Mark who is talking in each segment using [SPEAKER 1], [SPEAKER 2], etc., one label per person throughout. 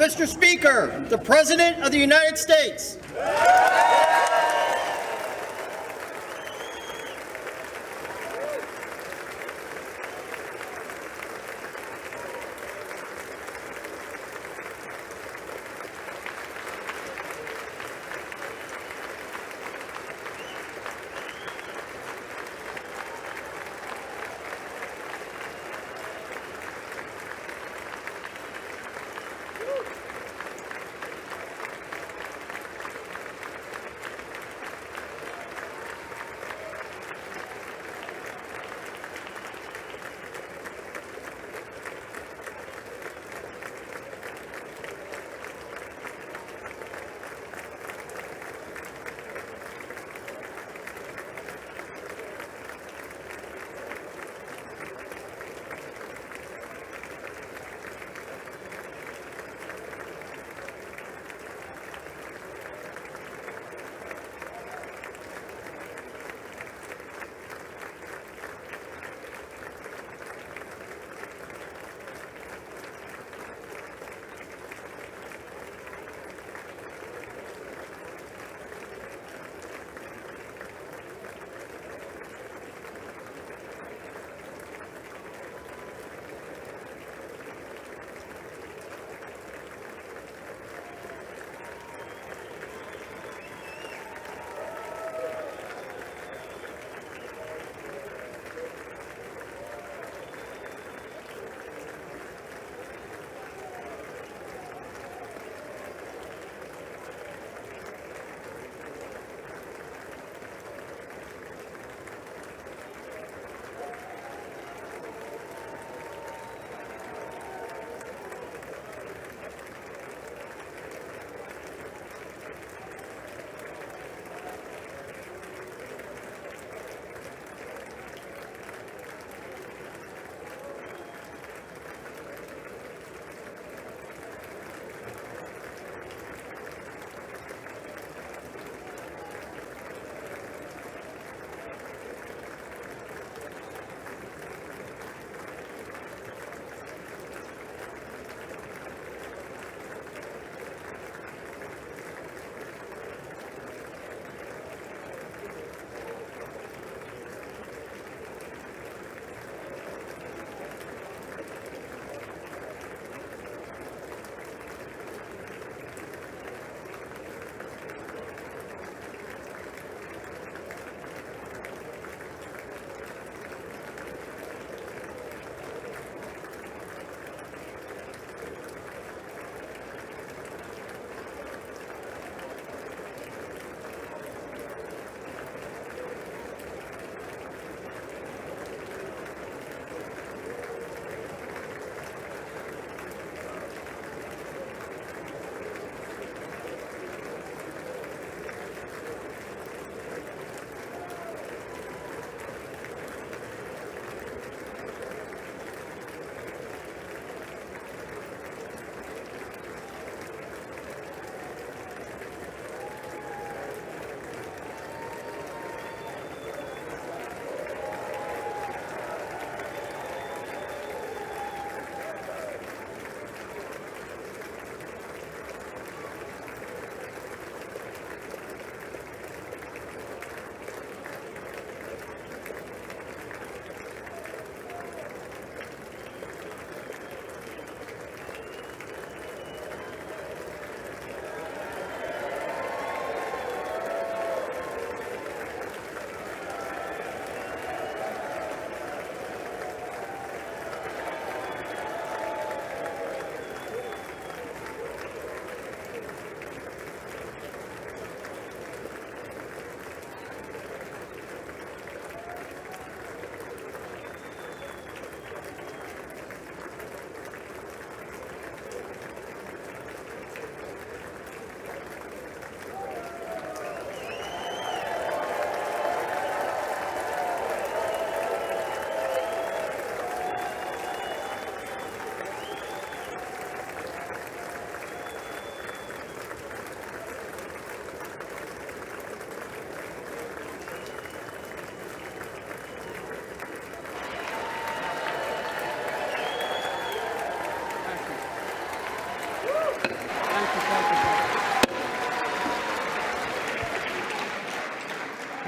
[SPEAKER 1] Mr. Speaker, the President of the United States.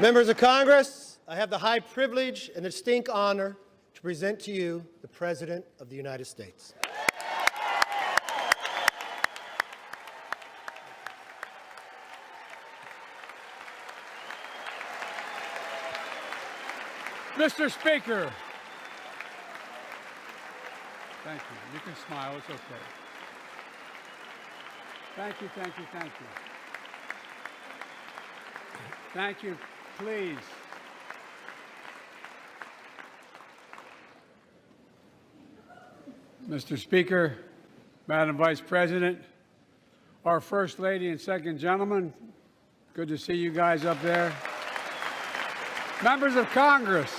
[SPEAKER 2] Members of Congress, I have the high privilege and the distinct honor to present to you the President of the United States.
[SPEAKER 3] Mr. Speaker. Thank you. You can smile. It's okay. Thank you, thank you, thank you. Thank you. Please. Mr. Speaker, Madam Vice President, our First Lady and Second Gentleman, good to see you guys up there. Members of Congress,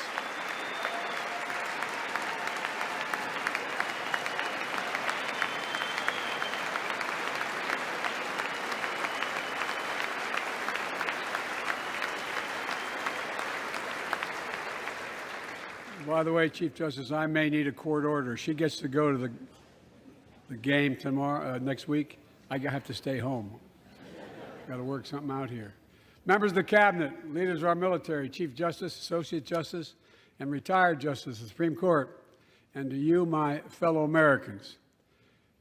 [SPEAKER 3] by the way, Chief Justice, I may need a court order. She gets to go to the game tomorrow, next week. I have to stay home. Got to work something out here. Members of the Cabinet, leaders of our military, Chief Justice, Associate Justice, and retired Justice of the Supreme Court, and to you, my fellow Americans.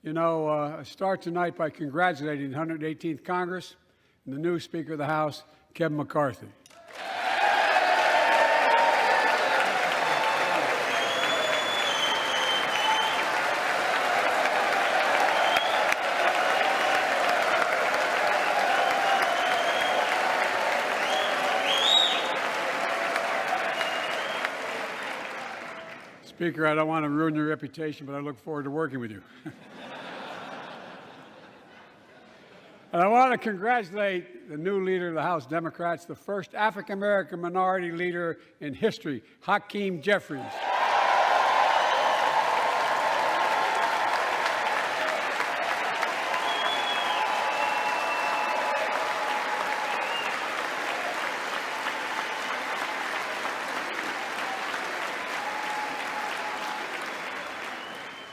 [SPEAKER 3] You know, I start tonight by congratulating the 118th Congress and the new Speaker of the House, Kevin McCarthy. Speaker, I don't want to ruin your reputation, but I look forward to working with you. And I want to congratulate the new leader of the House Democrats, the first African-American minority leader in history, Hakeem Jeffries.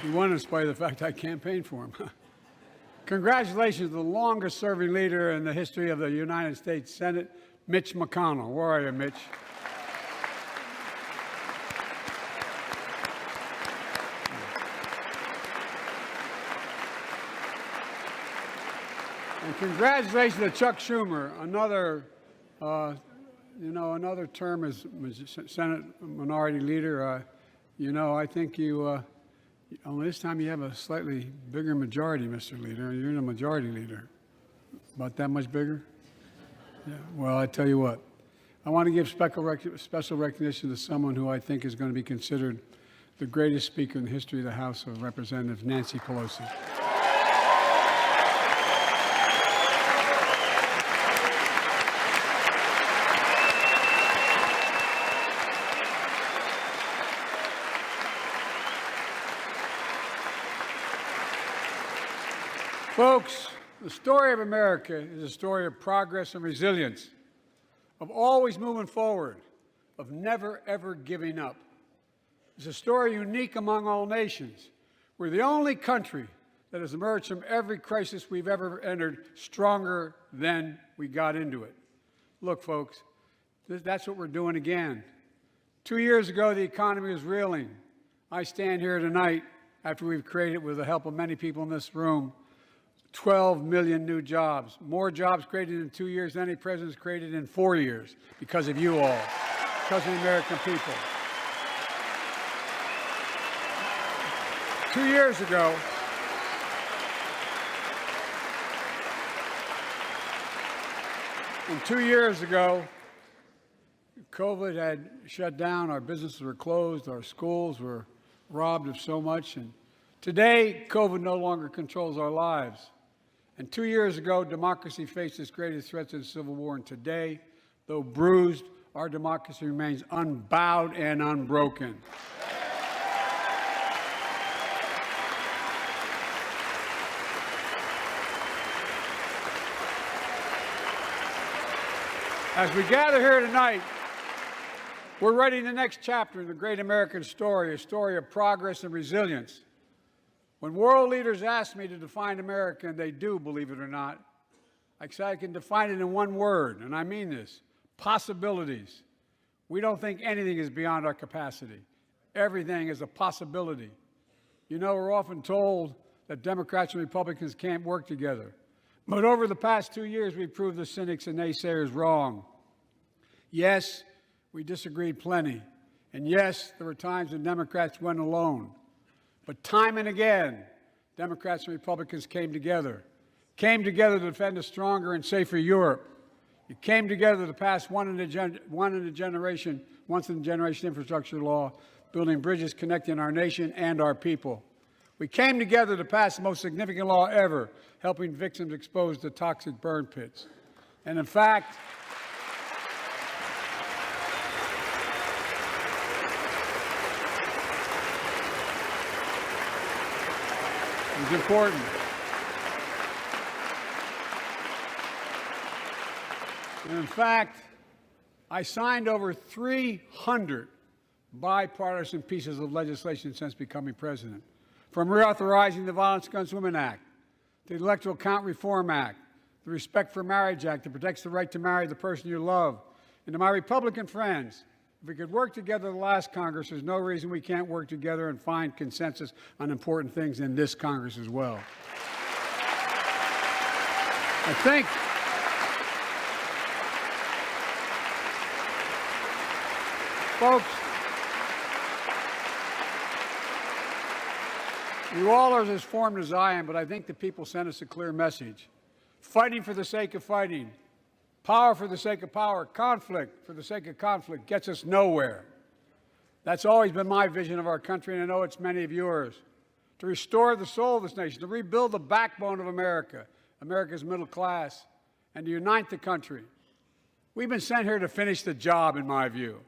[SPEAKER 3] He won in spite of the fact I campaigned for him. Congratulations to the longest-serving leader in the history of the United States Senate, Mitch McConnell. Where are you, Mitch? And congratulations to Chuck Schumer, another, another term as Senate Minority Leader. I think you. Only this time you have a slightly bigger majority, Mr. Leader. You're the majority leader. About that much bigger? Yeah. Well, I tell you what. I want to give special recognition to someone who I think is going to be considered the greatest speaker in the history of the House of Representatives, Nancy Pelosi. Folks, the story of America is a story of progress and resilience, of always moving forward, of never, ever giving up. It's a story unique among all nations. We're the only country that has emerged from every crisis we've ever entered stronger than we got into it. Look, folks, that's what we're doing again. 2 years ago, the economy was reeling. I stand here tonight after we've created, with the help of many people in this room, 12 million new jobs, more jobs created in 2 years than any president's created in 4 years, because of you all, because of the American people. 2 years ago, COVID had shut down, our businesses were closed, our schools were robbed of so much, and today, COVID no longer controls our lives. And 2 years ago, democracy faced its greatest threats in the Civil War, and today, though bruised, our democracy remains unbowed and unbroken. As we gather here tonight, we're writing the next chapter in the great American story, a story of progress and resilience. When world leaders ask me to define America, and they do, believe it or not, I say I can define it in one word, and I mean this: possibilities. We don't think anything is beyond our capacity. Everything is a possibility. You know, we're often told that Democrats and Republicans can't work together. But over the past 2 years, we've proved the cynics and naysayers wrong. Yes, we disagreed plenty. And yes, there were times when Democrats went alone. But time and again, Democrats and Republicans came together to defend a stronger and safer Europe. You came together to pass once in a generation infrastructure law, building bridges connecting our nation and our people. We came together to pass the most significant law ever, helping victims exposed to toxic burn pits. And in fact, it was important. And in fact, I signed over 300 bipartisan pieces of legislation since becoming president, from reauthorizing the Violence Against Women Act, the Electoral Count Reform Act, the Respect for Marriage Act that protects the right to marry the person you love. And to my Republican friends, if we could work together the last Congress, there's no reason we can't work together and find consensus on important things in this Congress as well. I think folks, you all are as formed as I am, but I think the people sent us a clear message. Fighting for the sake of fighting, power for the sake of power, conflict for the sake of conflict gets us nowhere. That's always been my vision of our country, and I know it's many of yours. To restore the soul of this nation, to rebuild the backbone of America, America's middle class, and to unite the country. We've been sent here to finish the job, in my view.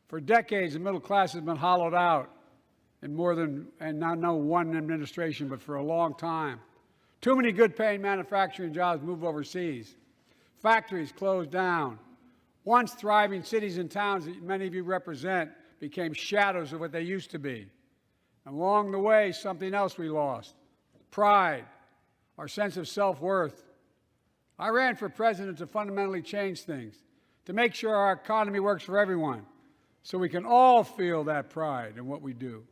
[SPEAKER 3] For decades, the middle class has been hollowed out in more than, and not one administration, but for a long time. Too many good-paying manufacturing jobs move overseas. Factories closed down. Once thriving cities and towns that many of you represent became shadows of what they used to be. And along the way, something else we lost: pride, our sense of self-worth. I ran for president to fundamentally change things, to make sure our economy works for everyone, so we can all feel that pride in what we do.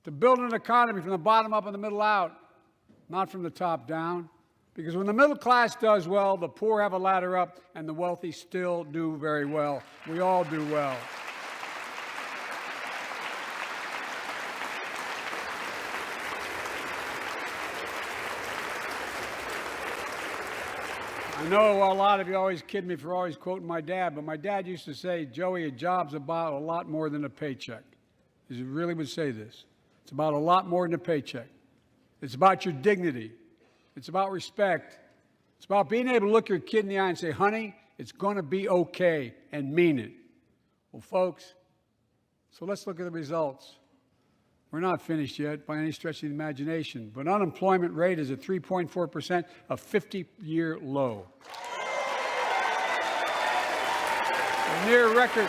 [SPEAKER 3] To build an economy from the bottom up and the middle out, not from the top down. Because when the middle class does well, the poor have a ladder up, and the wealthy still do very well. We all do well. I know a lot of you always kid me for always quoting my dad, but my dad used to say, Joey, a job's about a lot more than a paycheck. He really would say this. It's about a lot more than a paycheck. It's about your dignity. It's about respect. It's about being able to look your kid in the eye and say, honey, it's going to be okay, and mean it. Well, folks, so let's look at the results. We're not finished yet by any stretch of the imagination, but unemployment rate is at 3.4%, a 50-year low. A near record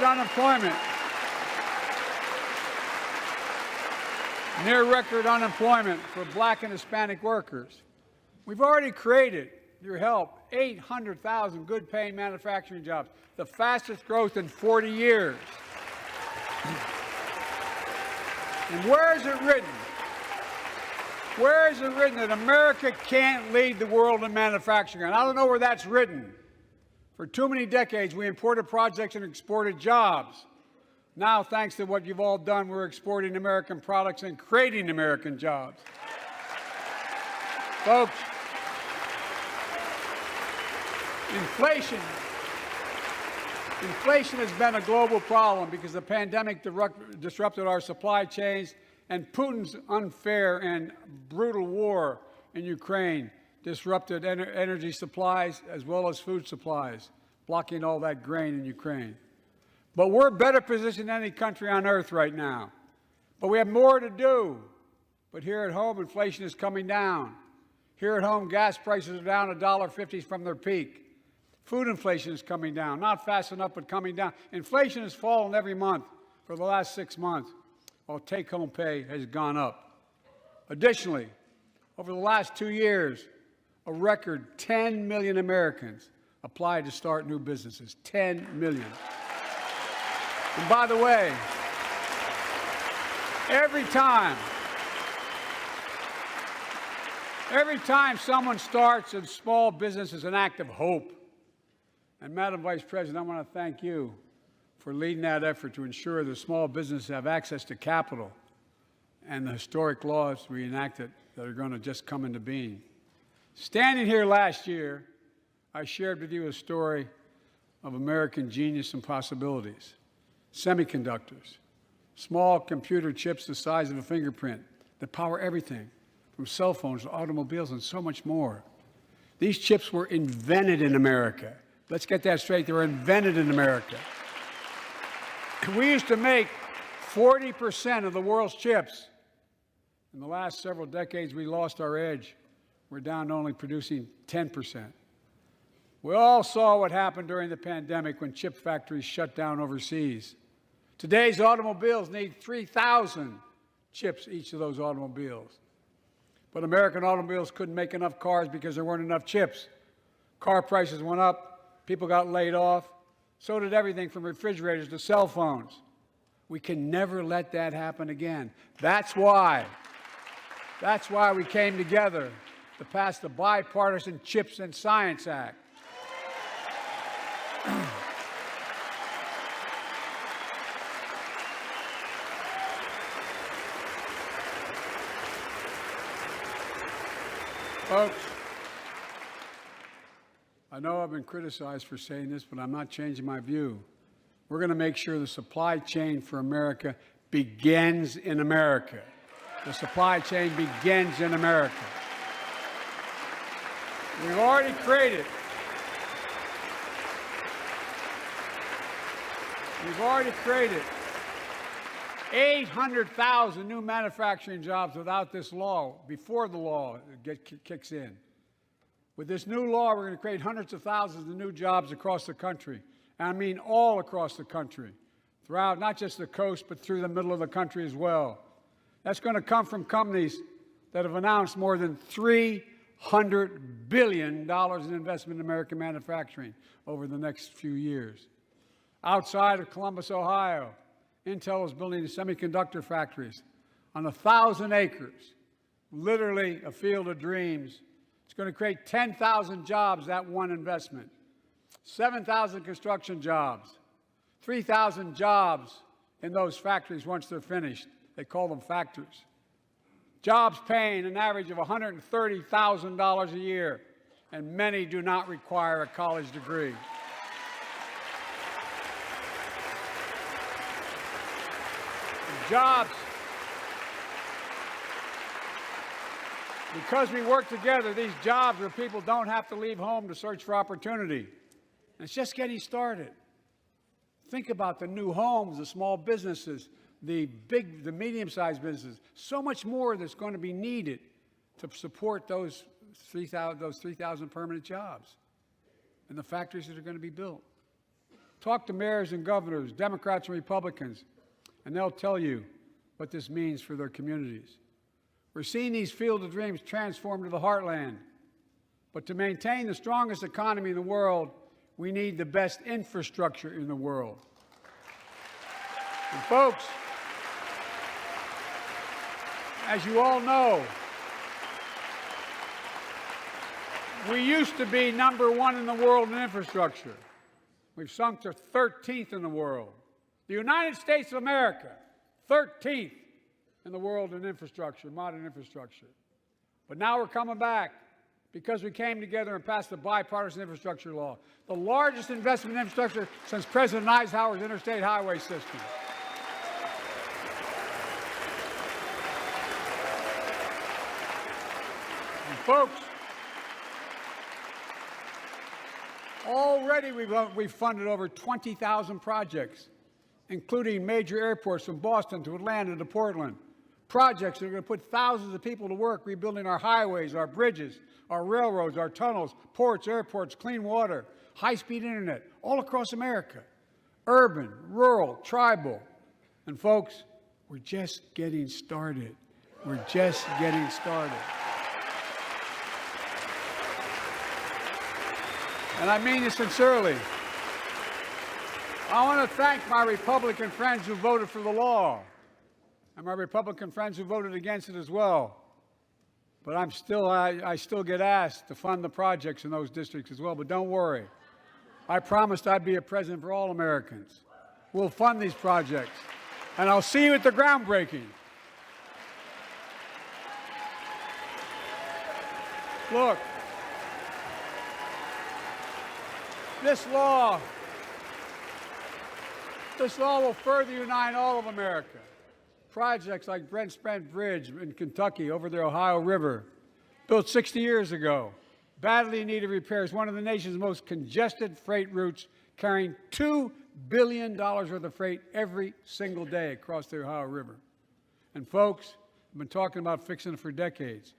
[SPEAKER 3] unemployment. Near record unemployment for Black and Hispanic workers. We've already created, with your help, 800,000 good-paying manufacturing jobs, the fastest growth in 40 years. And where is it written? Where is it written that America can't lead the world in manufacturing? And I don't know where that's written. For too many decades, we imported projects and exported jobs. Now, thanks to what you've all done, we're exporting American products and creating American jobs. Folks, inflation has been a global problem because the pandemic disrupted our supply chains, and Putin's unfair and brutal war in Ukraine disrupted energy supplies as well as food supplies, blocking all that grain in Ukraine. But we're better positioned than any country on earth right now. But we have more to do. But here at home, inflation is coming down. Here at home, gas prices are down $1.50 from their peak. Food inflation is coming down, not fast enough, but coming down. Inflation has fallen every month for the last 6 months, while take-home pay has gone up. Additionally, over the last 2 years, a record 10 million Americans applied to start new businesses. 10 million. And by the way, every time someone starts a small business is an act of hope. And Madam Vice President, I want to thank you for leading that effort to ensure that small businesses have access to capital and the historic laws we enacted that are going to just come into being. Standing here last year, I shared with you a story of American genius and possibilities. Semiconductors, small computer chips the size of a fingerprint that power everything, from cell phones to automobiles and so much more. These chips were invented in America. Let's get that straight. They were invented in America. We used to make 40% of the world's chips. In the last several decades, we lost our edge. We're down to only producing 10%. We all saw what happened during the pandemic when chip factories shut down overseas. Today's automobiles need 3,000 chips, each of those automobiles. But American automobiles couldn't make enough cars because there weren't enough chips. Car prices went up, people got laid off. So did everything from refrigerators to cell phones. We can never let that happen again. That's why we came together to pass the Bipartisan Chips and Science Act. Folks, I know I've been criticized for saying this, but I'm not changing my view. We're going to make sure the supply chain for America begins in America. The supply chain begins in America. We've already created 800,000 new manufacturing jobs without this law, before the law kicks in. With this new law, we're going to create hundreds of thousands of new jobs across the country. And I mean all across the country, throughout not just the coast, but through the middle of the country as well. That's going to come from companies that have announced more than $300 billion in investment in American manufacturing over the next few years. Outside of Columbus, Ohio, Intel is building semiconductor factories on 1,000 acres, literally a field of dreams. It's going to create 10,000 jobs, that one investment, 7,000 construction jobs, 3,000 jobs in those factories once they're finished. They call them factories. Jobs paying an average of $130,000 a year, and many do not require a college degree. Jobs, because we work together, these jobs where people don't have to leave home to search for opportunity. And it's just getting started. Think about the new homes, the small businesses, the medium-sized businesses, so much more that's going to be needed to support those 3,000 permanent jobs and the factories that are going to be built. Talk to mayors and governors, Democrats and Republicans, and they'll tell you what this means for their communities. We're seeing these field of dreams transform to the heartland. But to maintain the strongest economy in the world, we need the best infrastructure in the world. And folks, as you all know, we used to be #1 in the world in infrastructure. We've sunk to 13th in the world. The United States of America, 13th in the world in infrastructure, modern infrastructure. But now we're coming back because we came together and passed the bipartisan infrastructure law, the largest investment in infrastructure since President Eisenhower's interstate highway system. And folks, already we've funded over 20,000 projects, including major airports from Boston to Atlanta to Portland. Projects that are going to put thousands of people to work rebuilding our highways, our bridges, our railroads, our tunnels, ports, airports, clean water, high-speed internet, all across America. Urban, rural, tribal. And folks, we're just getting started. We're just getting started. and I mean this sincerely. I want to thank my Republican friends who voted for the law, and my Republican friends who voted against it as well. But I still get asked to fund the projects in those districts as well. But don't worry. I promised I'd be a president for all Americans. We'll fund these projects. And I'll see you at the groundbreaking. Look, this law will further unite all of America. Projects like Brent Spence Bridge in Kentucky over the Ohio River, built 60 years ago, badly needed repairs, one of the nation's most congested freight routes, carrying $2 billion worth of freight every single day across the Ohio River. And folks, I've been talking about fixing it for decades,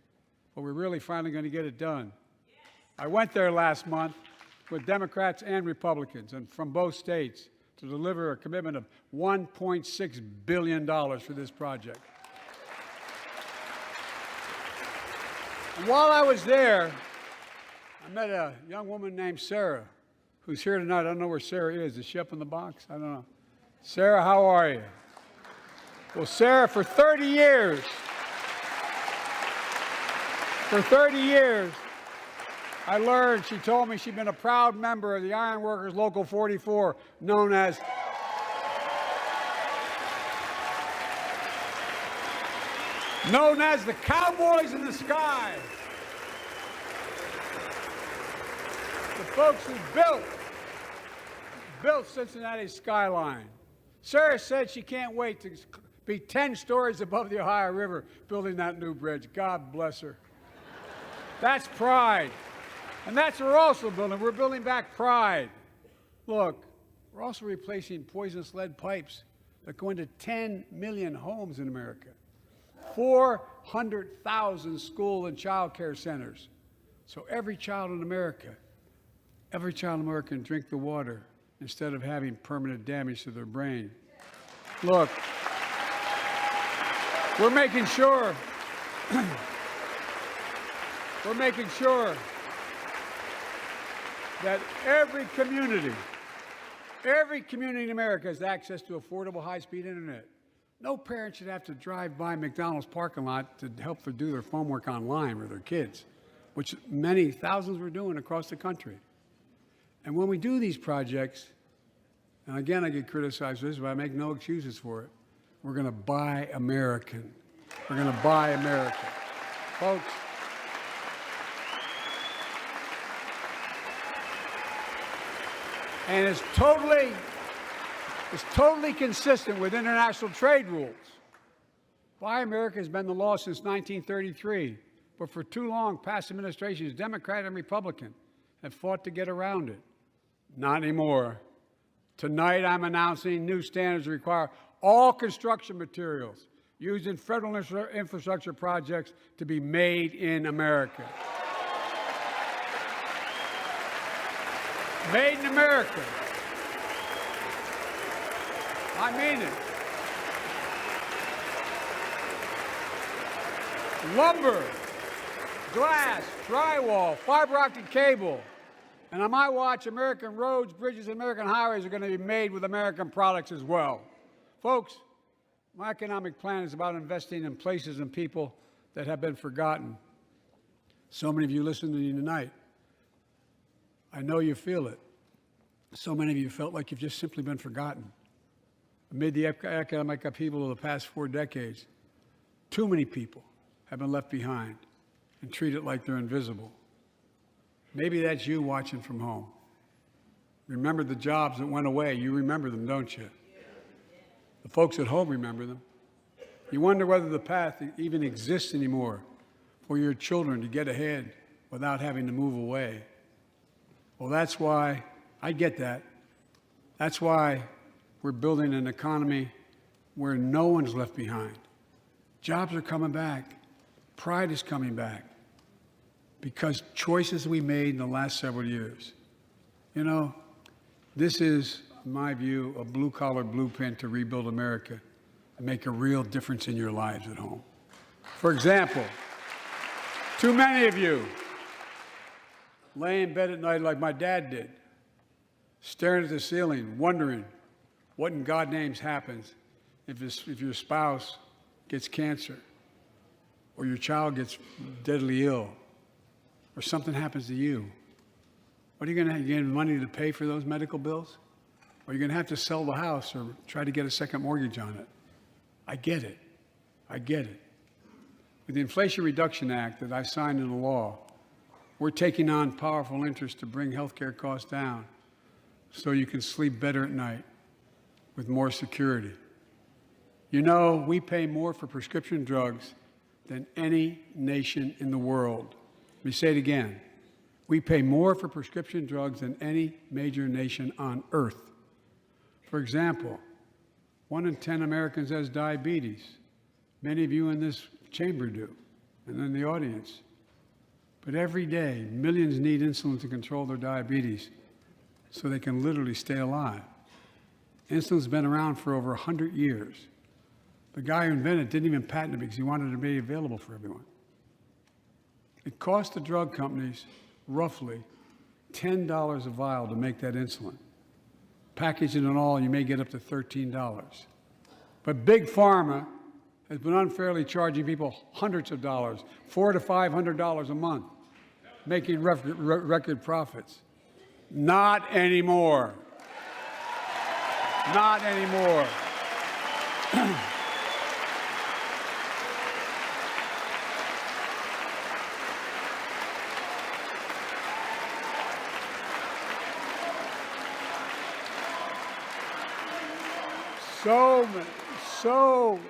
[SPEAKER 3] but we're really finally going to get it done. I went there last month with Democrats and Republicans and from both states to deliver a commitment of $1.6 billion for this project. And while I was there, I met a young woman named Sarah, who's here tonight. I don't know where Sarah is. Is she up in the box? I don't know. Sarah, how are you? Well, Sarah, for 30 years, I learned, she told me she'd been a proud member of the Iron Workers Local 44, known as the Cowboys in the Sky. The folks who built Cincinnati's skyline. Sarah said she can't wait to be 10 stories above the Ohio River building that new bridge. God bless her. That's pride. And that's what we're also building. We're building back pride. Look, we're also replacing poisonous lead pipes that go into 10 million homes in America, 400,000 school and child care centers. So every child in America can drink the water instead of having permanent damage to their brain. Look, we're making sure that every community in America has access to affordable high-speed internet. No parent should have to drive by McDonald's parking lot to help them do their homework online with their kids, which many thousands were doing across the country. And when we do these projects, and again I get criticized for this, but I make no excuses for it, we're going to buy American. We're going to buy American. Folks, and it's totally consistent with international trade rules. Buy America has been the law since 1933, but for too long, past administrations, Democrat and Republican, have fought to get around it. Not anymore. Tonight, I'm announcing new standards that require all construction materials used in federal infrastructure projects to be made in America. Made in America. I mean it. Lumber, glass, drywall, fiber optic cable. And on my watch, American roads, bridges, and American highways are going to be made with American products as well. Folks, my economic plan is about investing in places and people that have been forgotten. So many of you listening to me tonight, I know you feel it. So many of you felt like you've just simply been forgotten. Amid the economic upheaval of the past 4 decades, too many people have been left behind and treated like they're invisible. Maybe that's you watching from home. Remember the jobs that went away. You remember them, don't you? The folks at home remember them. You wonder whether the path even exists anymore for your children to get ahead without having to move away. Well, that's why, I get that. That's why we're building an economy where no one's left behind. Jobs are coming back. Pride is coming back. Because choices we made in the last several years. You know, this is, in my view, a blue-collar blueprint to rebuild America and make a real difference in your lives at home. For example, too many of you lay in bed at night like my dad did, staring at the ceiling, wondering what in God's name happens if your spouse gets cancer, or your child gets deadly ill, or something happens to you. What are you going to get money to pay for those medical bills? Or you're going to have to sell the house or try to get a second mortgage on it. I get it. I get it. With the Inflation Reduction Act that I signed into law, we're taking on powerful interests to bring healthcare costs down so you can sleep better at night with more security. You know, we pay more for prescription drugs than any nation in the world. Let me say it again. We pay more for prescription drugs than any major nation on earth. For example, 1 in 10 Americans has diabetes. Many of you in this chamber do, and in the audience. But every day, millions need insulin to control their diabetes so they can literally stay alive. Insulin's been around for over 100 years. The guy who invented it didn't even patent it because he wanted it to be available for everyone. It cost the drug companies roughly $10 a vial to make that insulin. Packaging and all, you may get up to $13. But Big Pharma has been unfairly charging people hundreds of dollars, $400 to $500 a month, making record profits. Not anymore. Not anymore. So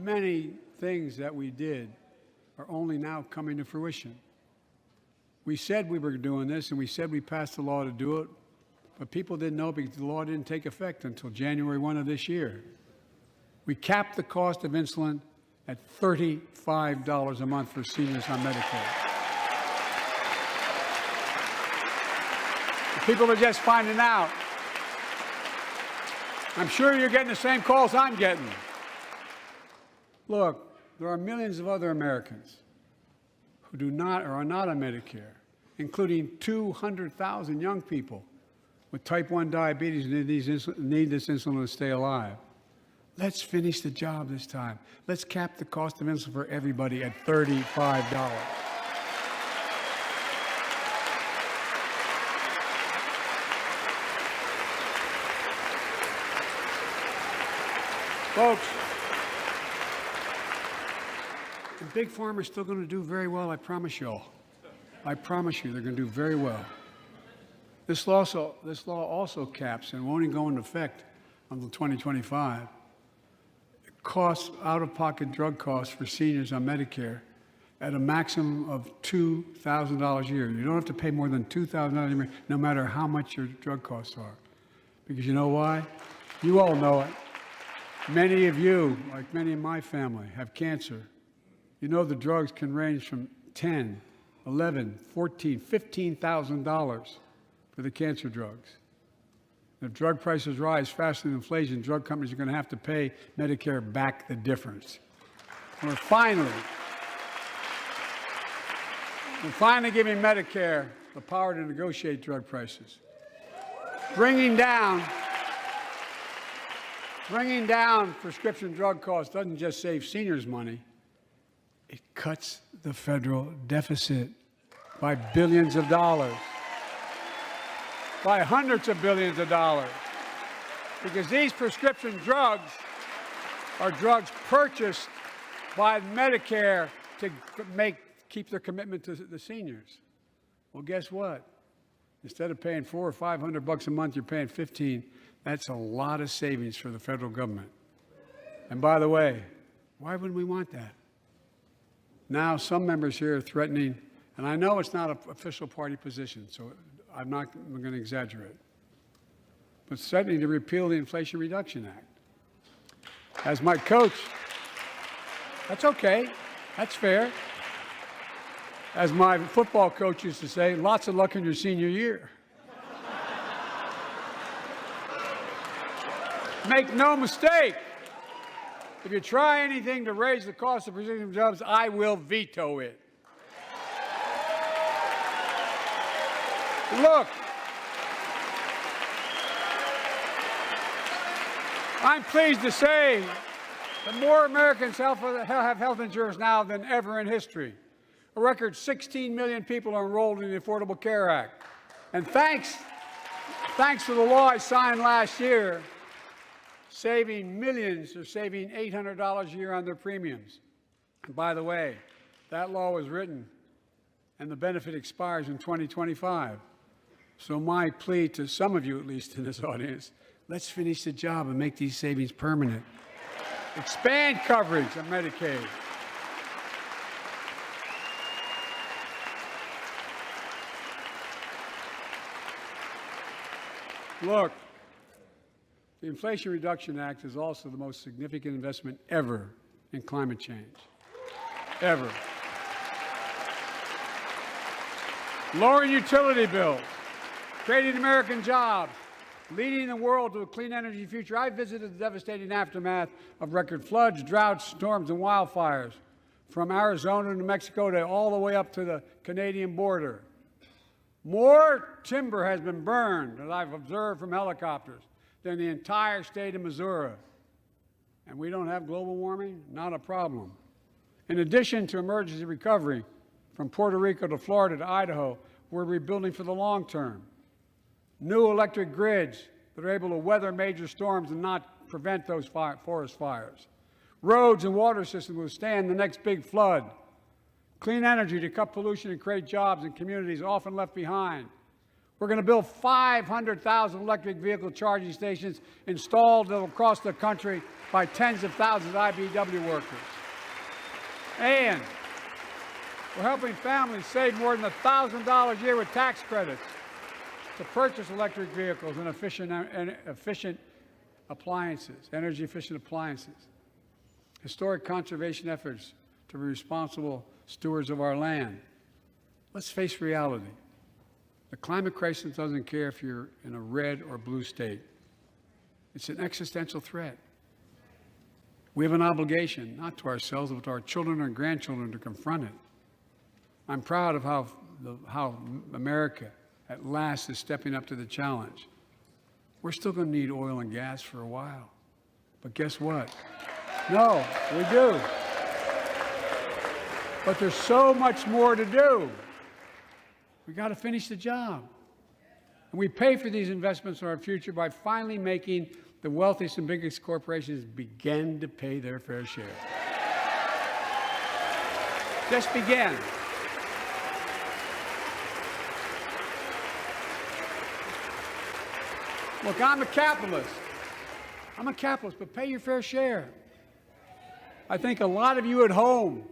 [SPEAKER 3] many things that we did are only now coming to fruition. We said we were doing this, and we said we passed a law to do it, but people didn't know because the law didn't take effect until January 1 of this year. We capped the cost of insulin at $35 a month for seniors on Medicare. People are just finding out. I'm sure you're getting the same calls I'm getting. Look, there are millions of other Americans who do not or are not on Medicare, including 200,000 young people with type 1 diabetes who need this insulin to stay alive. Let's finish the job this time. Let's cap the cost of insulin for everybody at $35. Folks, and Big Pharma is still going to do very well, I promise you all. I promise you they're going to do very well. This law also caps and won't even go into effect until 2025. It costs out-of-pocket drug costs for seniors on Medicare at a maximum of $2,000 a year. You don't have to pay more than $2,000 a year, no matter how much your drug costs are. Because you know why? You all know it. Many of you, like many in my family, have cancer. You know the drugs can range from $10,000, $11,000, $14,000, $15,000 for the cancer drugs. If drug prices rise faster than inflation, drug companies are going to have to pay Medicare back the difference. We're finally giving Medicare the power to negotiate drug prices. Bringing down prescription drug costs doesn't just save seniors money, it cuts the federal deficit by billions of dollars, by hundreds of billions of dollars, because these prescription drugs are drugs purchased by Medicare to keep their commitment to the seniors. Well, guess what? Instead of paying $400 or $500 a month, you're paying $15. That's a lot of savings for the federal government. And by the way, why wouldn't we want that? Now, some members here are threatening, and I know it's not an official party position, so I'm not going to exaggerate, but threatening to repeal the Inflation Reduction Act. As my coach, that's okay, that's fair. As my football coach used to say, lots of luck in your senior year. Make no mistake, if you try anything to raise the cost of prescription jobs, I will veto it. Look, I'm pleased to say that more Americans have health insurance now than ever in history. A record 16 million people are enrolled in the Affordable Care Act. And thanks to the law I signed last year, saving millions are saving $800 a year on their premiums. And by the way, that law was written and the benefit expires in 2025. So my plea to some of you, at least in this audience, let's finish the job and make these savings permanent. Expand coverage of Medicaid. Look, the Inflation Reduction Act is also the most significant investment ever in climate change. Ever. Lowering utility bills, creating American jobs, leading the world to a clean energy future. I visited the devastating aftermath of record floods, droughts, storms, and wildfires from Arizona to New Mexico to all the way up to the Canadian border. More timber has been burned, as I've observed from helicopters, than the entire state of Missouri. And we don't have global warming? Not a problem. In addition to emergency recovery, from Puerto Rico to Florida to Idaho, we're rebuilding for the long term. New electric grids that are able to weather major storms and not prevent those forest fires. Roads and water systems withstand the next big flood. Clean energy to cut pollution and create jobs in communities often left behind. We're going to build 500,000 electric vehicle charging stations installed across the country by tens of thousands of IBEW workers. And we're helping families save more than $1,000 a year with tax credits to purchase electric vehicles and efficient appliances, energy-efficient appliances. Historic conservation efforts to be responsible stewards of our land. Let's face reality. The climate crisis doesn't care if you're in a red or blue state. It's an existential threat. We have an obligation, not to ourselves, but to our children and grandchildren, to confront it. I'm proud of how America, at last, is stepping up to the challenge. We're still going to need oil and gas for a while. But guess what? No, we do. But there's so much more to do. We got to finish the job. And we pay for these investments in our future by finally making the wealthiest and biggest corporations begin to pay their fair share. Just begin. Look, I'm a capitalist. But pay your fair share. I think a lot of you at home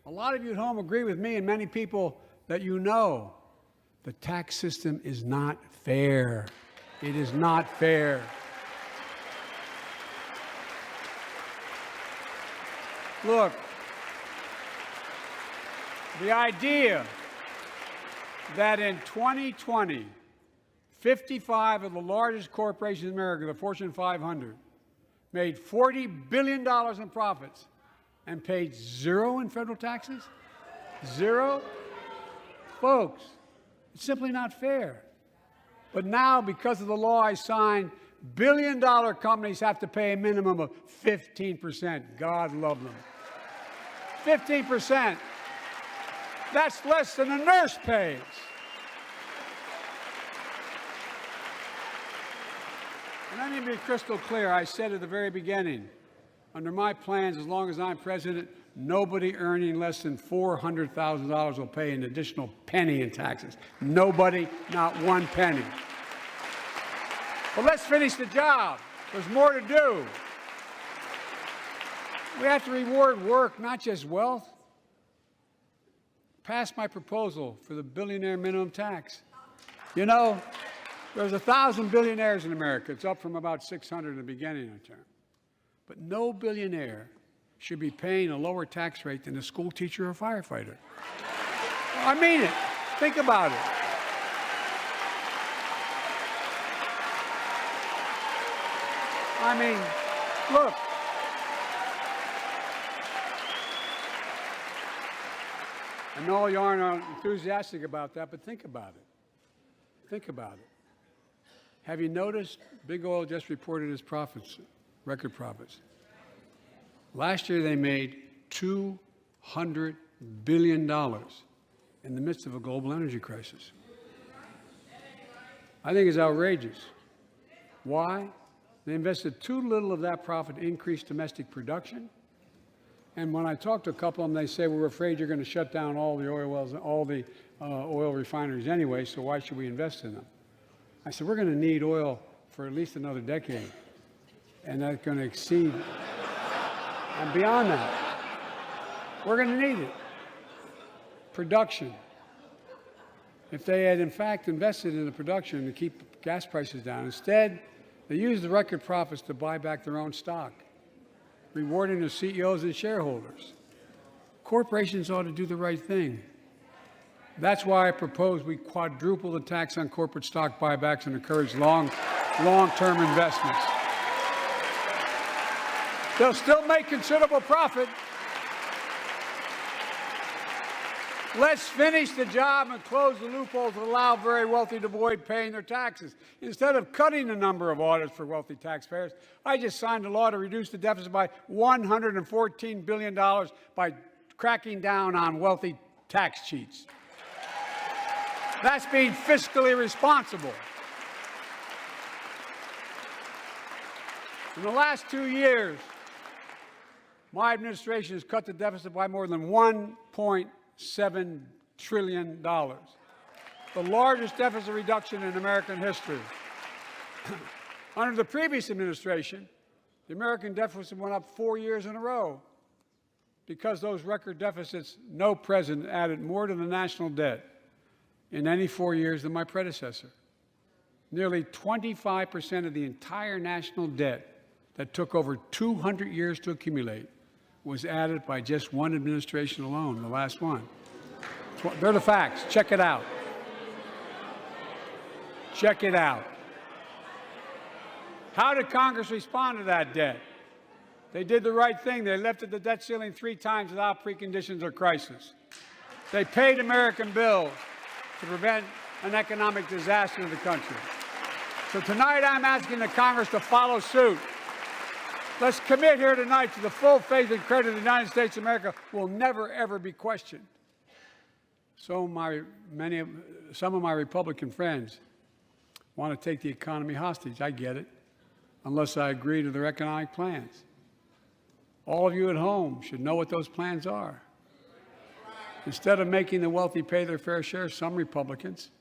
[SPEAKER 3] agree with me and many people that you know. The tax system is not fair. It is not fair. Look, the idea that in 2020, 55 of the largest corporations in America, the Fortune 500, made $40 billion in profits and paid zero in federal taxes? Zero? Folks, it's simply not fair. But now, because of the law I signed, billion-dollar companies have to pay a minimum of 15%. God love them. 15%. That's less than a nurse pays. And let me be crystal clear. I said at the very beginning, under my plans, as long as I'm president, nobody earning less than $400,000 will pay an additional penny in taxes. Nobody, not one penny. But let's finish the job. There's more to do. We have to reward work, not just wealth. Pass my proposal for the billionaire minimum tax. You know, there's 1,000 billionaires in America. It's up from about 600 in the beginning of the term. But no billionaire should be paying a lower tax rate than a school teacher or firefighter. I mean it. Think about it. I mean, look. I know you aren't enthusiastic about that, but think about it. Think about it. Have you noticed Big Oil just reported its profits, record profits? Last year they made $200 billion in the midst of a global energy crisis. I think it's outrageous. Why? They invested too little of that profit to increase domestic production. And when I talk to a couple of them, they say, we're afraid you're going to shut down all the oil wells, all the oil refineries anyway, so why should we invest in them? I said, we're going to need oil for at least another decade. And that's going to exceed, and beyond that, we're going to need it. Production. If they had, in fact, invested in the production to keep gas prices down, instead, they used the record profits to buy back their own stock, rewarding their CEOs and shareholders. Corporations ought to do the right thing. That's why I propose we quadruple the tax on corporate stock buybacks and encourage long-term investments. They'll still make considerable profit. Let's finish the job and close the loopholes that allow very wealthy to avoid paying their taxes. Instead of cutting the number of audits for wealthy taxpayers, I just signed a law to reduce the deficit by $114 billion by cracking down on wealthy tax cheats. That's being fiscally responsible. In the last 2 years, my administration has cut the deficit by more than $1.7 trillion, the largest deficit reduction in American history. Under the previous administration, the American deficit went up 4 years in a row. Because those record deficits, no president added more to the national debt in any 4 years than my predecessor. Nearly 25% of the entire national debt that took over 200 years to accumulate was added by just one administration alone, the last one. They're the facts. Check it out. Check it out. How did Congress respond to that debt? They did the right thing. They lifted the debt ceiling 3 times without preconditions or crisis. They paid American bills to prevent an economic disaster in the country. So tonight I'm asking the Congress to follow suit. Let's commit here tonight to the full faith and credit of the United States of America will never, ever be questioned. Some of my Republican friends want to take the economy hostage. I get it, unless I agree to their economic plans. All of you at home should know what those plans are. Instead of making the wealthy pay their fair share, some Republicans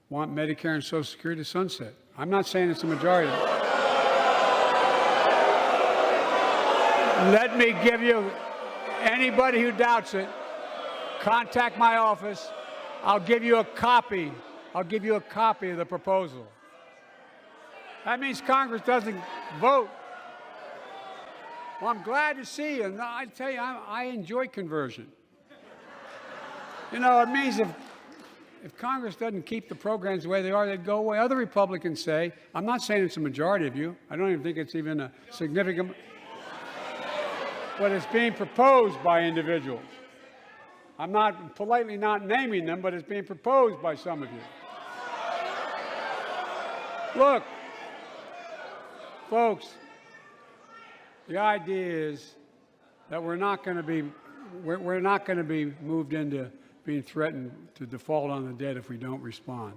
[SPEAKER 3] want Medicare and Social Security to sunset. I'm not saying it's a majority. Let me give you, anybody who doubts it, contact my office. I'll give you a copy. I'll give you a copy of the proposal. That means Congress doesn't vote. Well, I'm glad to see you. And I tell you, I enjoy conversion. You know, it means if Congress doesn't keep the programs the way they are, they'd go away. Other Republicans say, I'm not saying it's a majority of you. I don't even think it's even a significant, but it's being proposed by individuals. I'm not politely not naming them, but it's being proposed by some of you. Look, folks, the idea is that we're not going to be moved into being threatened to default on the debt if we don't respond.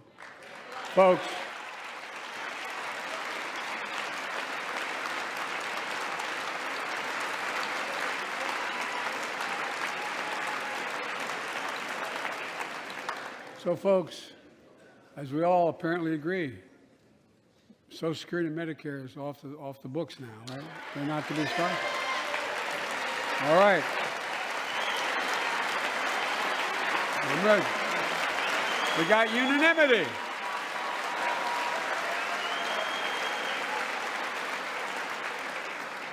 [SPEAKER 3] Folks, as we all apparently agree, Social Security and Medicare is off the books now, right? They're not to be started. All right. I'm ready. We got unanimity.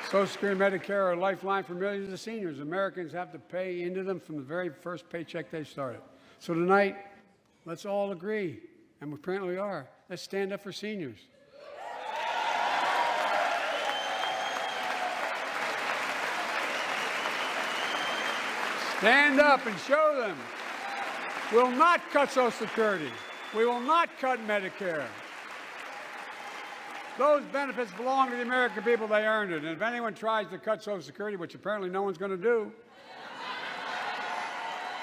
[SPEAKER 3] Social Security and Medicare are a lifeline for millions of seniors. Americans have to pay into them from the very first paycheck they started. So tonight, let's all agree, and we apparently are. Let's stand up for seniors. Stand up and show them. We'll not cut Social Security. We will not cut Medicare. Those benefits belong to the American people. They earned it. And if anyone tries to cut Social Security, which apparently no one's going to do,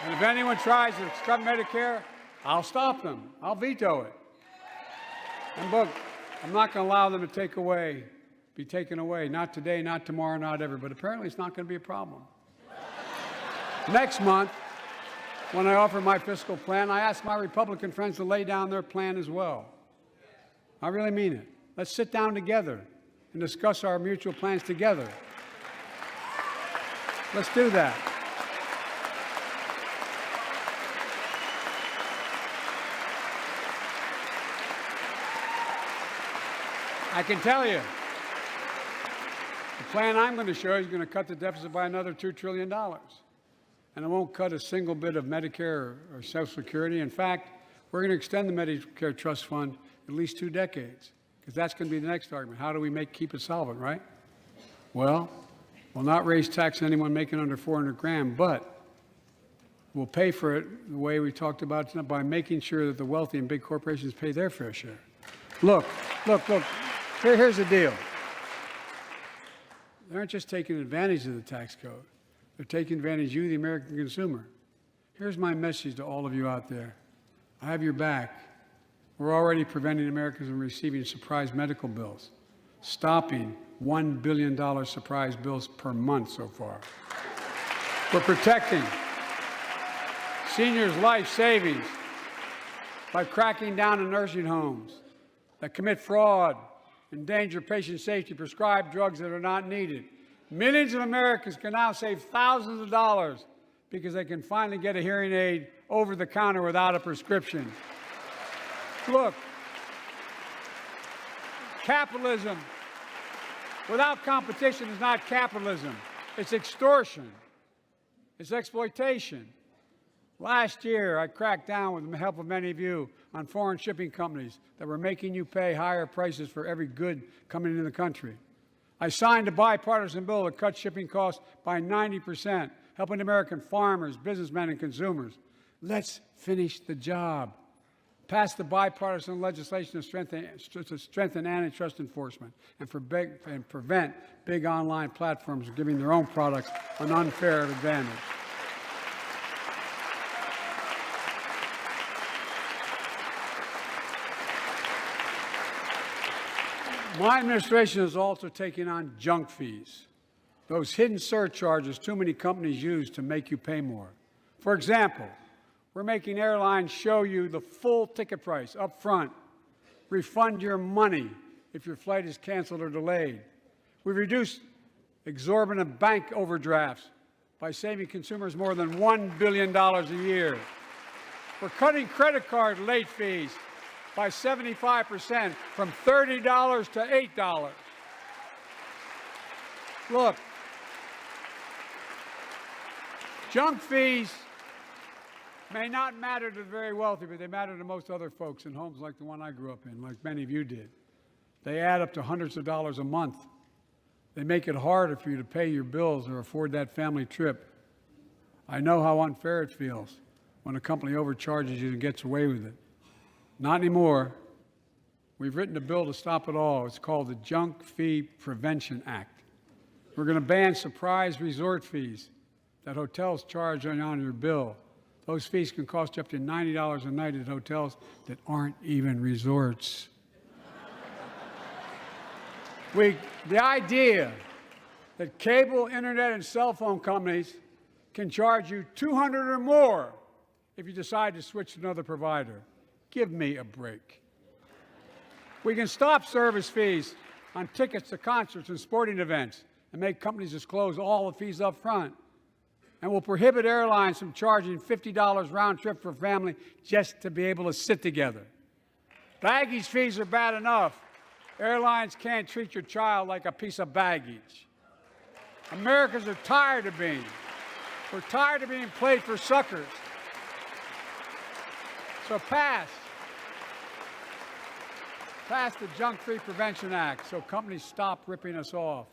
[SPEAKER 3] and if anyone tries to cut Medicare, I'll stop them. I'll veto it. And look, I'm not going to allow them to be taken away. Not today, not tomorrow, not ever. But apparently it's not going to be a problem. Next month, when I offer my fiscal plan, I ask my Republican friends to lay down their plan as well. I really mean it. Let's sit down together and discuss our mutual plans together. Let's do that. I can tell you, the plan I'm going to show you is going to cut the deficit by another $2 trillion. And it won't cut a single bit of Medicare or Social Security. In fact, we're going to extend the Medicare Trust Fund at least 2 decades, because that's going to be the next argument. How do we keep it solvent, right? Well, we'll not raise tax on anyone making under 400 grand, but we'll pay for it the way we talked about tonight, by making sure that the wealthy and big corporations pay their fair share. Look. Here's the deal. They aren't just taking advantage of the tax code. They're taking advantage of you, the American consumer. Here's my message to all of you out there. I have your back. We're already preventing Americans from receiving surprise medical bills, stopping $1 billion surprise bills per month so far. We're protecting seniors' life savings by cracking down on nursing homes that commit fraud, endanger patient safety, prescribe drugs that are not needed. Millions of Americans can now save thousands of dollars because they can finally get a hearing aid over the counter without a prescription. Look, capitalism without competition is not capitalism. It's extortion. It's exploitation. Last year, I cracked down with the help of many of you on foreign shipping companies that were making you pay higher prices for every good coming into the country. I signed a bipartisan bill to cut shipping costs by 90%, helping American farmers, businessmen, and consumers. Let's finish the job. Pass the bipartisan legislation to strengthen antitrust enforcement and prevent big online platforms from giving their own products an unfair advantage. My administration is also taking on junk fees, those hidden surcharges too many companies use to make you pay more. For example, we're making airlines show you the full ticket price up front, refund your money if your flight is canceled or delayed. We've reduced exorbitant bank overdrafts by saving consumers more than $1 billion a year. We're cutting credit card late fees by 75%, from $30 to $8. Look, junk fees may not matter to the very wealthy, but they matter to most other folks in homes like the one I grew up in, like many of you did. They add up to hundreds of dollars a month. They make it harder for you to pay your bills or afford that family trip. I know how unfair it feels when a company overcharges you and gets away with it. Not anymore. We've written a bill to stop it all. It's called the Junk Fee Prevention Act. We're going to ban surprise resort fees that hotels charge on your bill. Those fees can cost you up to $90 a night at hotels that aren't even resorts. The idea that cable, internet, and cell phone companies can charge you $200 or more if you decide to switch to another provider. Give me a break. We can stop service fees on tickets to concerts and sporting events and make companies disclose all the fees up front. And we'll prohibit airlines from charging $50 round trip for a family just to be able to sit together. Baggage fees are bad enough. Airlines can't treat your child like a piece of baggage. Americans are tired of being. We're tired of being played for suckers. So pass the Junk Fee Prevention Act so companies stop ripping us off.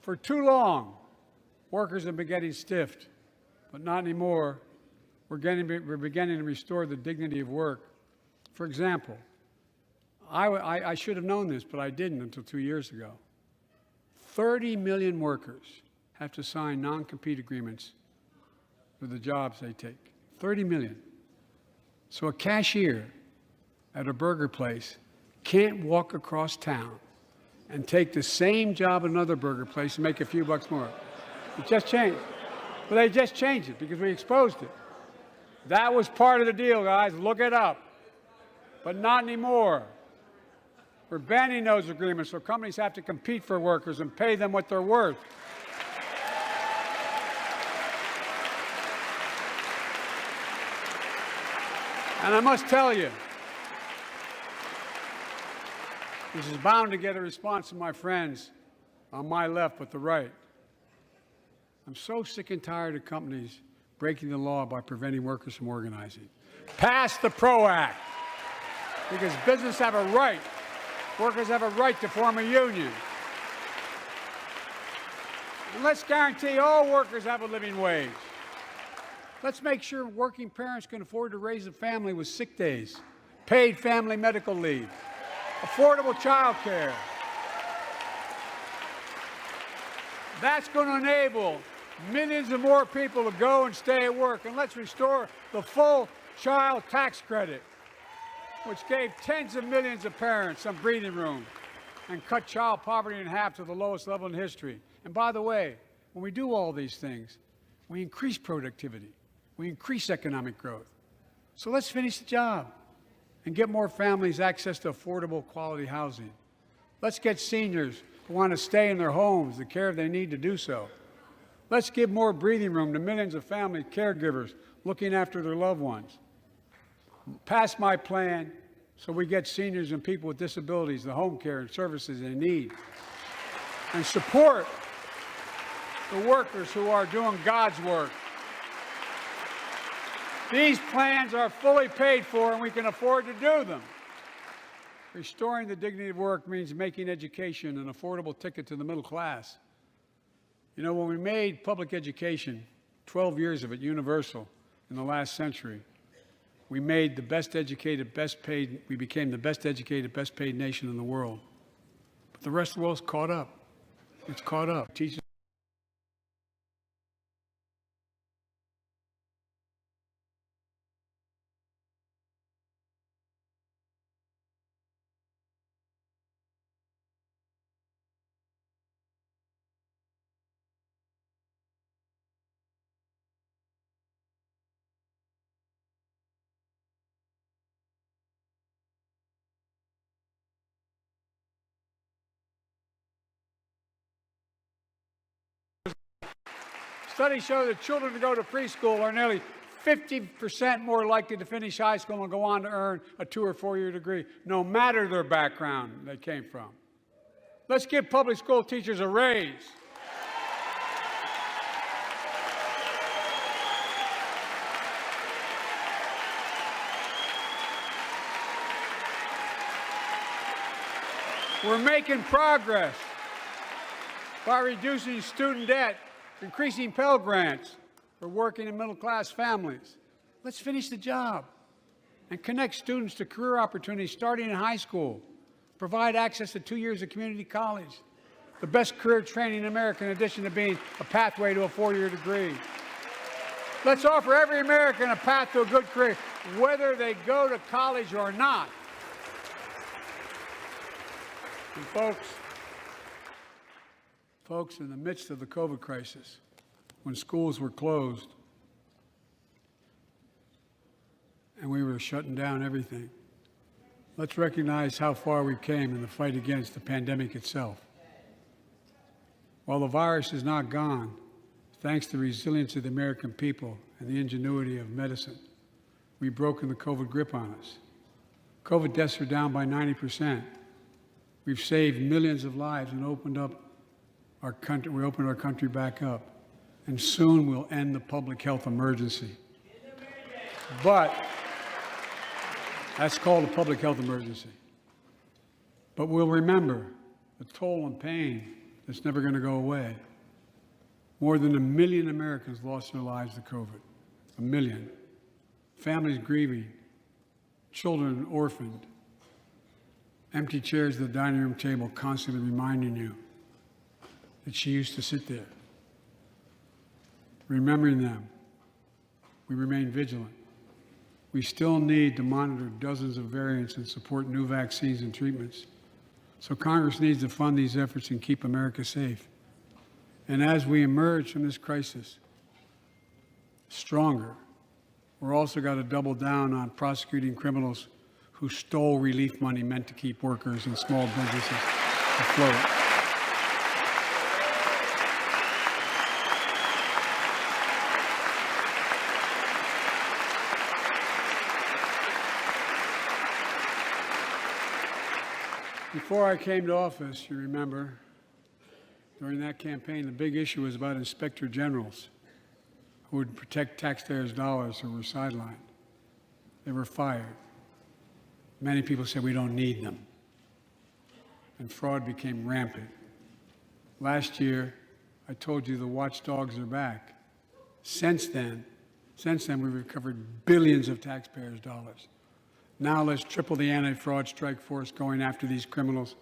[SPEAKER 3] For too long, workers have been getting stiffed, but not anymore. We're beginning to restore the dignity of work. For example, I should have known this, but I didn't until 2 years ago. 30 million workers have to sign non-compete agreements for the jobs they take. 30 million. So a cashier at a burger place can't walk across town and take the same job at another burger place and make a few bucks more. It just changed. But they just changed it because we exposed it. That was part of the deal, guys. Look it up. But not anymore. We're banning those agreements, so companies have to compete for workers and pay them what they're worth. And I must tell you, this is bound to get a response from my friends on my left but the right. I'm so sick and tired of companies breaking the law by preventing workers from organizing. Pass the PRO Act, because business have a right, workers have a right to form a union. And let's guarantee all workers have a living wage. Let's make sure working parents can afford to raise a family with sick days, paid family medical leave, affordable child care. That's going to enable millions of more people to go and stay at work. And let's restore the full child tax credit, which gave tens of millions of parents some breathing room and cut child poverty in half to the lowest level in history. And by the way, when we do all these things, we increase productivity. We increase economic growth. So let's finish the job and get more families access to affordable, quality housing. Let's get seniors who want to stay in their homes the care they need to do so. Let's give more breathing room to millions of family caregivers looking after their loved ones. Pass my plan so we get seniors and people with disabilities the home care and services they need. And support the workers who are doing God's work. These plans are fully paid for and we can afford to do them. Restoring the dignity of work means making education an affordable ticket to the middle class. You know, when we made public education, 12 years of it, universal in the last century, we made the best educated, best paid, we became the best educated, best paid nation in the world. But the rest of the world's caught up. It's caught up. Teachers Studies show that children who go to preschool are nearly 50% more likely to finish high school and go on to earn a 2- or 4-year degree, no matter their background they came from. Let's give public school teachers a raise. We're making progress by reducing student debt, increasing Pell Grants for working and middle-class families. Let's finish the job and connect students to career opportunities starting in high school. Provide access to 2 years of community college, the best career training in America in addition to being a pathway to a 4-year degree. Let's offer every American a path to a good career, whether they go to college or not. And folks, in the midst of the COVID crisis, when schools were closed and we were shutting down everything, let's recognize how far we came in the fight against the pandemic itself. While the virus is not gone, thanks to the resilience of the American people and the ingenuity of medicine, we've broken the COVID grip on us. COVID deaths are down by 90%. We've saved millions of lives and opened up our country. We opened our country back up, and soon we'll end the public health emergency. But that's called a public health emergency. But we'll remember the toll and pain that's never going to go away. More than 1 million Americans lost their lives to COVID. 1 million. Families grieving. children orphaned, empty chairs at the dining room table constantly reminding you that she used to sit there. Remembering them, we remain vigilant. We still need to monitor dozens of variants and support new vaccines and treatments. So Congress needs to fund these efforts and keep America safe. And as we emerge from this crisis stronger, we're also got to double down on prosecuting criminals who stole relief money meant to keep workers and small businesses afloat. Before I came to office, you remember, during that campaign, the big issue was about inspector generals who would protect taxpayers' dollars who were sidelined. They were fired. Many people said we don't need them. And fraud became rampant. Last year, I told you the watchdogs are back. Since then, we've recovered billions of taxpayers' dollars. Now let's triple the anti-fraud strike force going after these criminals,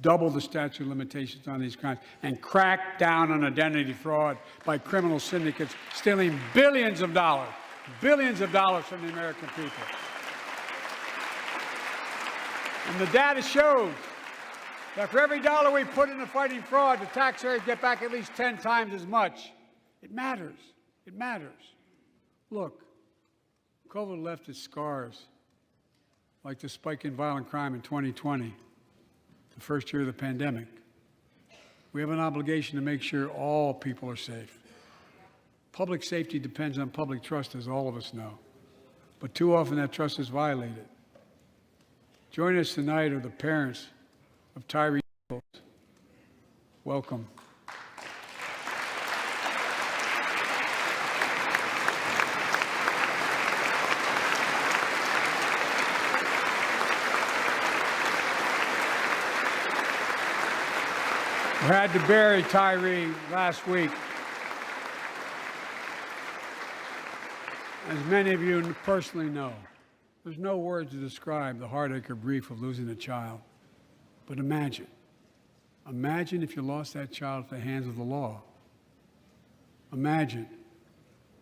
[SPEAKER 3] double the statute of limitations on these crimes, and crack down on identity fraud by criminal syndicates stealing billions of dollars from the American people. And the data shows that for every dollar we put into fighting fraud, the taxpayers get back at least 10 times as much. It matters. It matters. Look, COVID left its scars, like the spike in violent crime in 2020, the first year of the pandemic. We have an obligation to make sure all people are safe. Public safety depends on public trust, as all of us know. But too often that trust is violated. Joining us tonight are the parents of Tyree. Welcome. We had to bury Tyree last week. As many of you personally know, there's no words to describe the heartache or grief of losing a child. But imagine if you lost that child at the hands of the law. Imagine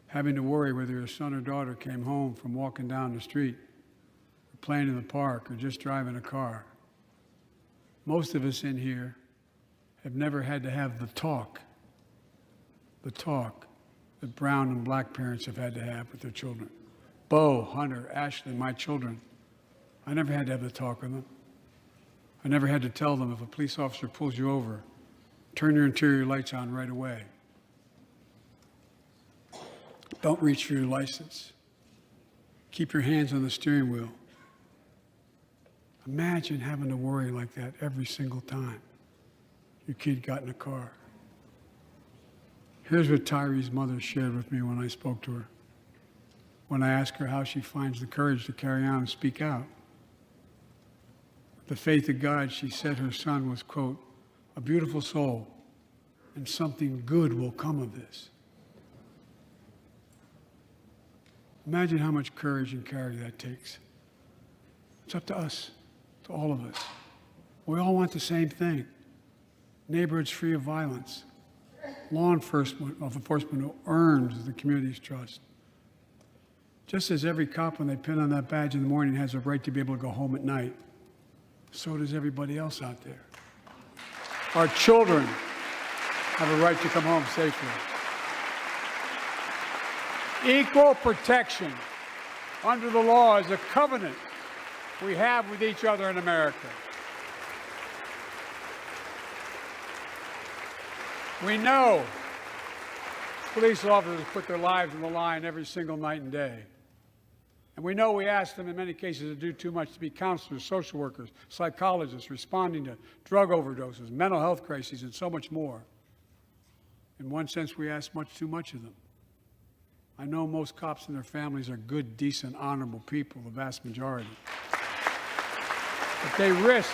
[SPEAKER 3] having to worry whether your son or daughter came home from walking down the street, or playing in the park, or just driving a car. Most of us in here have never had to have the talk that brown and black parents have had to have with their children. Bo, Hunter, Ashley, my children, I never had to have the talk with them. I never had to tell them if a police officer pulls you over, turn your interior lights on right away. Don't reach for your license. Keep your hands on the steering wheel. Imagine having to worry like that every single time your kid got in a car. Here's what Tyree's mother shared with me when I spoke to her. When I asked her how she finds the courage to carry on and speak out. The faith of God, she said her son was, quote, a beautiful soul, and something good will come of this. Imagine how much courage and character that takes. It's up to us, to all of us. We all want the same thing. Neighborhoods free of violence. Law enforcement who earns the community's trust. Just as every cop, when they pin on that badge in the morning, has a right to be able to go home at night, so does everybody else out there. Our children have a right to come home safely. Equal protection under the law is a covenant we have with each other in America. We know police officers put their lives on the line every single night and day. And we know we ask them in many cases to do too much, to be counselors, social workers, psychologists, responding to drug overdoses, mental health crises, and so much more. In one sense, we ask much too much of them. I know most cops and their families are good, decent, honorable people, the vast majority. But they risk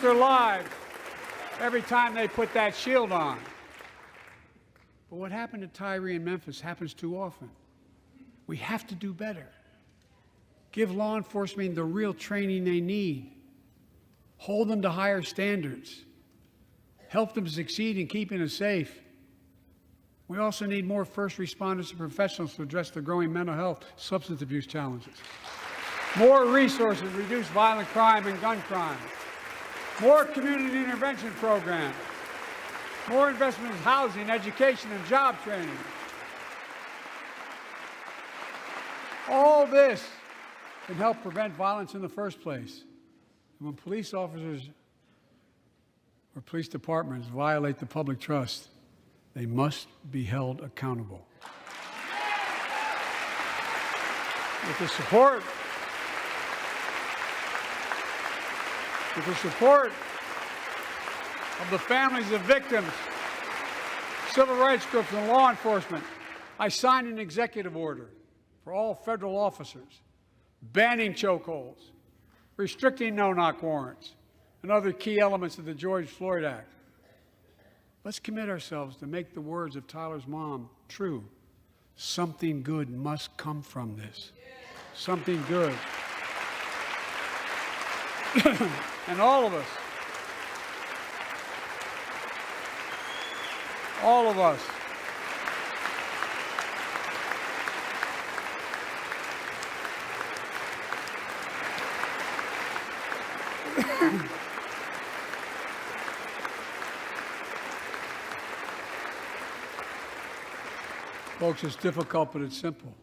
[SPEAKER 3] their lives every time they put that shield on. But what happened to Tyree and Memphis happens too often. We have to do better. Give law enforcement the real training they need. Hold them to higher standards. Help them succeed in keeping us safe. We also need more first responders and professionals to address the growing mental health, substance abuse challenges. More resources to reduce violent crime and gun crime. More community intervention programs. More investment in housing, education, and job training. All this can help prevent violence in the first place. And when police officers or police departments violate the public trust, they must be held accountable. With the support of the families of victims, civil rights groups, and law enforcement, I signed an executive order for all federal officers, banning chokeholds, restricting no-knock warrants, and other key elements of the George Floyd Act. Let's commit ourselves to make the words of Tyler's mom true. Something good must come from this. Something good. And all of us, folks, it's difficult, but it's simple.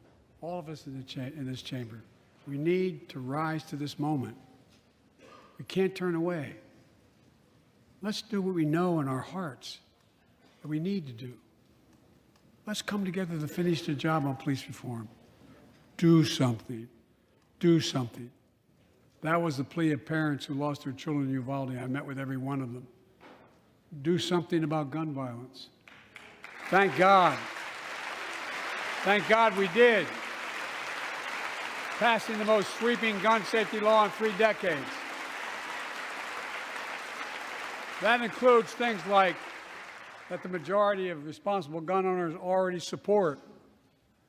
[SPEAKER 3] All of us in this chamber, we need to rise to this moment. We can't turn away. Let's do what we know in our hearts that we need to do. Let's come together to finish the job on police reform. Do something. Do something. That was the plea of parents who lost their children in Uvalde. I met with every one of them. Do something about gun violence. Thank God. Thank God we did. Passing the most sweeping gun safety law in 3 decades. That includes things like that the majority of responsible gun owners already support,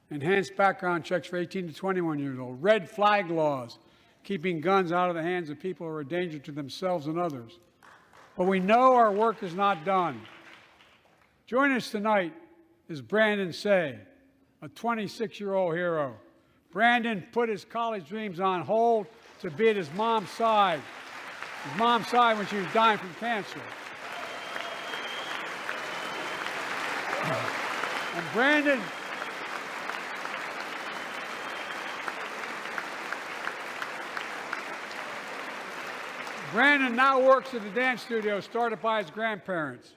[SPEAKER 3] enhanced background checks for 18 to 21 years old, red flag laws, keeping guns out of the hands of people who are a danger to themselves and others. But we know our work is not done. Joining us tonight is Brandon Say, a 26-year-old hero. Brandon put his college dreams on hold to be at his mom's side when she was dying from cancer. And Brandon now works at the dance studio started by his grandparents.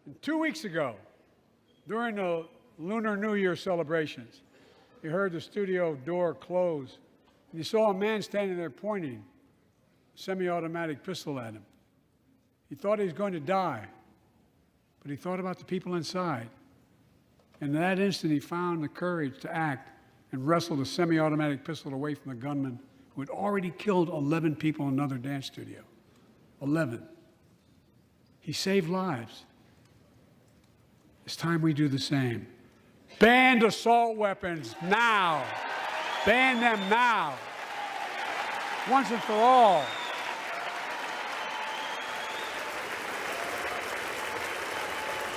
[SPEAKER 3] And 2 weeks ago, during the Lunar New Year celebrations, he heard the studio door close, and he saw a man standing there pointing a semi-automatic pistol at him. He thought he was going to die, but he thought about the people inside. And in that instant, he found the courage to act and wrestled a semi-automatic pistol away from the gunman who had already killed 11 people in another dance studio. 11. He saved lives. It's time we do the same. Ban assault weapons now. Ban them now. Once and for all.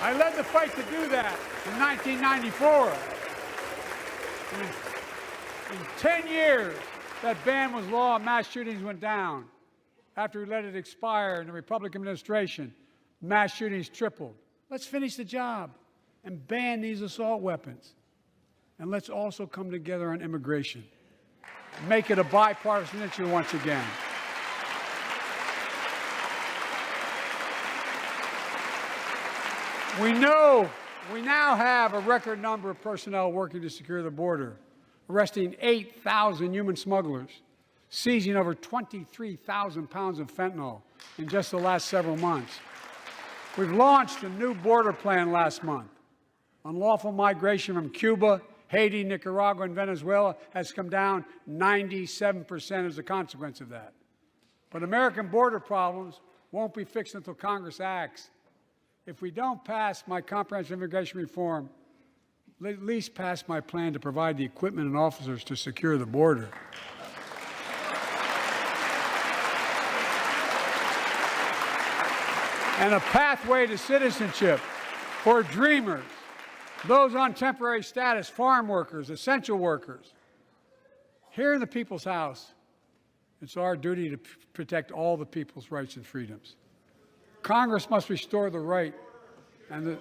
[SPEAKER 3] I led the fight to do that in 1994. In 10 years, that ban was law and mass shootings went down. After we let it expire in the Republican administration, mass shootings tripled. Let's finish the job and ban these assault weapons. And let's also come together on immigration. Make it a bipartisan issue once again. We now have a record number of personnel working to secure the border, arresting 8,000 human smugglers, seizing over 23,000 pounds of fentanyl in just the last several months. We've launched a new border plan last month. Unlawful migration from Cuba, Haiti, Nicaragua, and Venezuela has come down 97% as a consequence of that. But American border problems won't be fixed until Congress acts. if we don't pass my comprehensive immigration reform, at least pass my plan to provide the equipment and officers to secure the border. And a pathway to citizenship for dreamers, those on temporary status, farm workers, essential workers. Here in the People's House, it's our duty to protect all the people's rights and freedoms. Congress must restore the right and the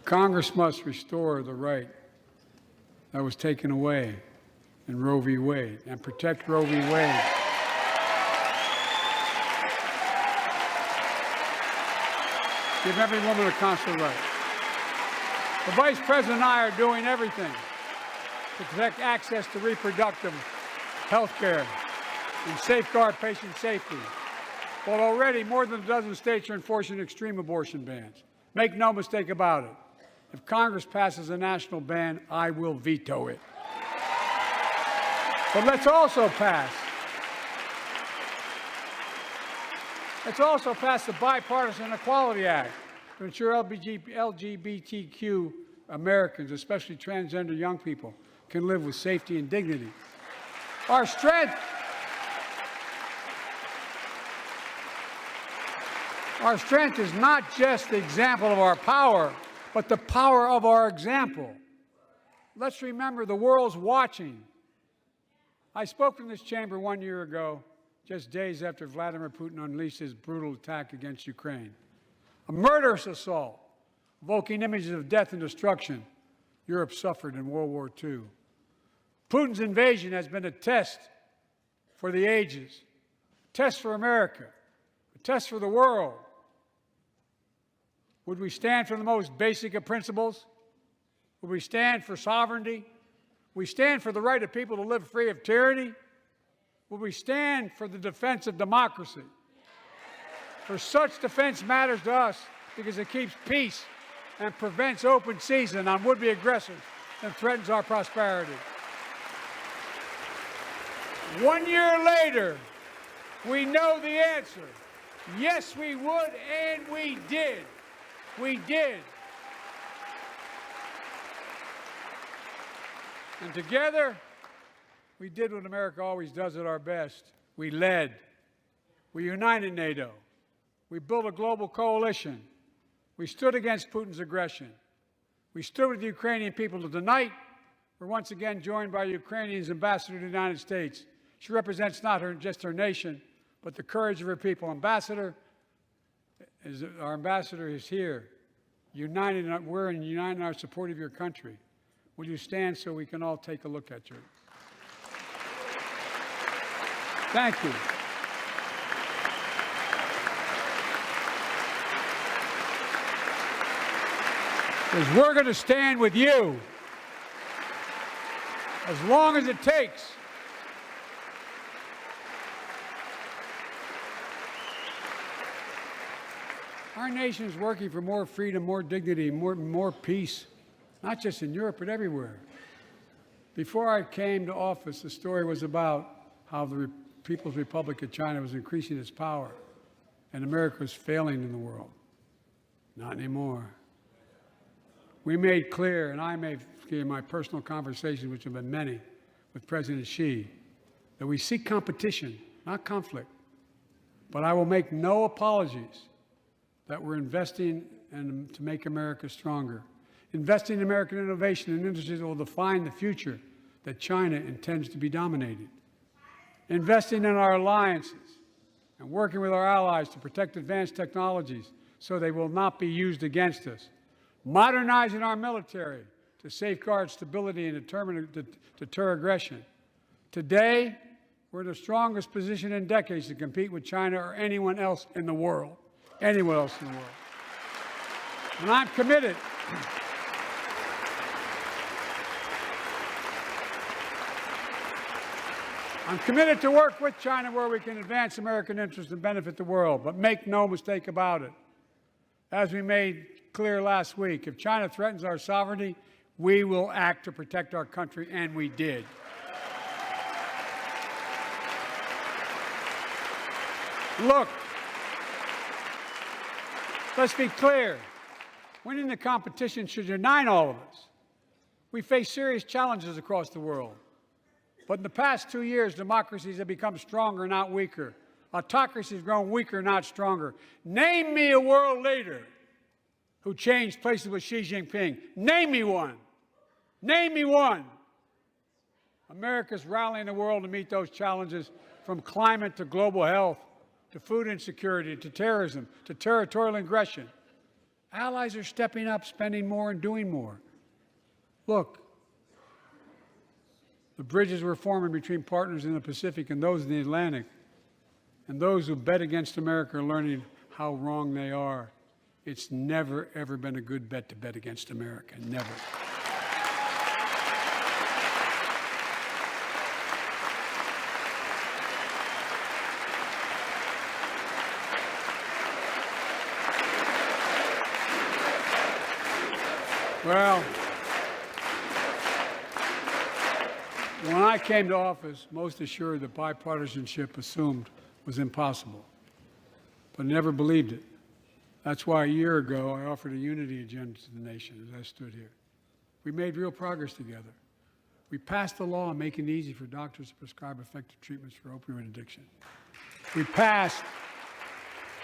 [SPEAKER 3] Congress must restore the right that was taken away in Roe v. Wade and protect Roe v. Wade. Give every woman a consular right. The Vice President and I are doing everything to protect access to reproductive health care and safeguard patient safety. But already more than a dozen states are enforcing extreme abortion bans. Make no mistake about it. If Congress passes a national ban, I will veto it. But let's also pass the Bipartisan Equality Act to ensure LGBTQ Americans, especially transgender young people, can live with safety and dignity. Our strength is not just the example of our power, but the power of our example. Let's remember the world's watching. I spoke in this chamber 1 year ago, just days after Vladimir Putin unleashed his brutal attack against Ukraine. A murderous assault, evoking images of death and destruction Europe suffered in World War II. Putin's invasion has been a test for the ages, a test for America, a test for the world. Would we stand for the most basic of principles? Would we stand for sovereignty? Would we stand for the right of people to live free of tyranny? Would we stand for the defense of democracy? For such defense matters to us because it keeps peace and prevents open season on would-be aggressors and threatens our prosperity. 1 year later, we know the answer. Yes, we would, and we did. We did. And together, we did what America always does at our best. We led. We united NATO. We built a global coalition. We stood against Putin's aggression. We stood with the Ukrainian people. Tonight, we're once again joined by Ukrainian's ambassador to the United States. She represents not just her nation, but the courage of her people. Our ambassador is here, we're united in our support of your country. Will you stand so we can all take a look at you? Thank you. Because we're going to stand with you as long as it takes. Our nation is working for more freedom, more dignity, more peace, not just in Europe, but everywhere. Before I came to office, the story was about how the People's Republic of China was increasing its power and America was failing in the world. Not anymore. We made clear, and I made clear in my personal conversations, which have been many, with President Xi, that we seek competition, not conflict. But I will make no apologies that we're investing to make America stronger. Investing in American innovation and industries that will define the future that China intends to be dominated. Investing in our alliances and working with our allies to protect advanced technologies so they will not be used against us. Modernizing our military to safeguard stability and deter aggression. Today, we're in the strongest position in decades to compete with China or anyone else in the world. Anyone else in the world. And I'm committed. I'm committed to work with China where we can advance American interests and benefit the world, but make no mistake about it. As we made clear last week, if China threatens our sovereignty, we will act to protect our country, and we did. Look, let's be clear. Winning the competition should unite all of us. We face serious challenges across the world. But in the past 2 years, democracies have become stronger, not weaker. Autocracies have grown weaker, not stronger. Name me a world leader who changed places with Xi Jinping. Name me one. Name me one. America's rallying the world to meet those challenges, from climate to global health, to food insecurity, to terrorism, to territorial aggression. Allies are stepping up, spending more, and doing more. Look, the bridges we're forming between partners in the Pacific and those in the Atlantic, and those who bet against America are learning how wrong they are. It's never, ever been a good bet to bet against America. Never. Well, when I came to office, most assured that bipartisanship assumed was impossible, but never believed it. That's why a year ago I offered a unity agenda to the nation as I stood here. We made real progress together. We passed a law making it easy for doctors to prescribe effective treatments for opioid addiction. We passed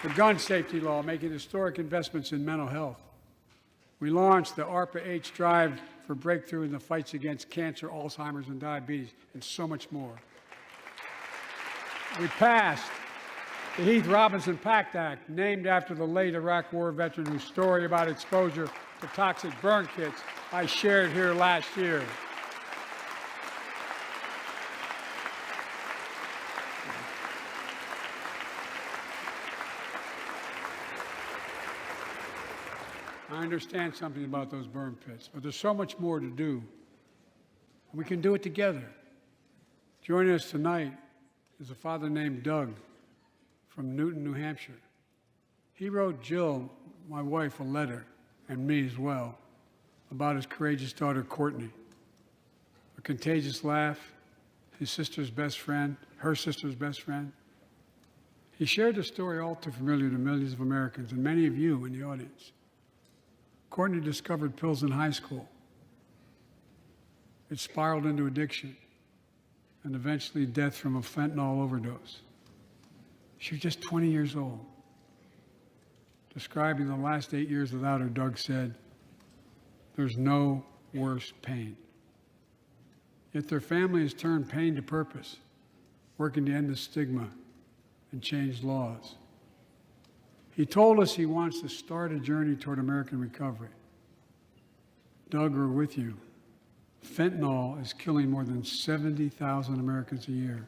[SPEAKER 3] the gun safety law, making historic investments in mental health. We launched the ARPA-H drive for breakthrough in the fights against cancer, Alzheimer's, and diabetes, and so much more. We passed the Heath Robinson PACT Act, named after the late Iraq War veteran whose story about exposure to toxic burn kits I shared here last year. I understand something about those burn pits, but there's so much more to do. We can do it together. Joining us tonight is a father named Doug from Newton, New Hampshire. He wrote Jill, my wife, a letter, and me as well, about his courageous daughter, Courtney. A contagious laugh, his sister's best friend, her sister's best friend. He shared a story all too familiar to millions of Americans and many of you in the audience. Courtney discovered pills in high school. It spiraled into addiction and eventually death from a fentanyl overdose. She was just 20 years old. Describing the last 8 years without her, Doug said, "There's no worse pain." Yet their family has turned pain to purpose, working to end the stigma and change laws. He told us he wants to start a journey toward American recovery. Doug, we're with you. Fentanyl is killing more than 70,000 Americans a year.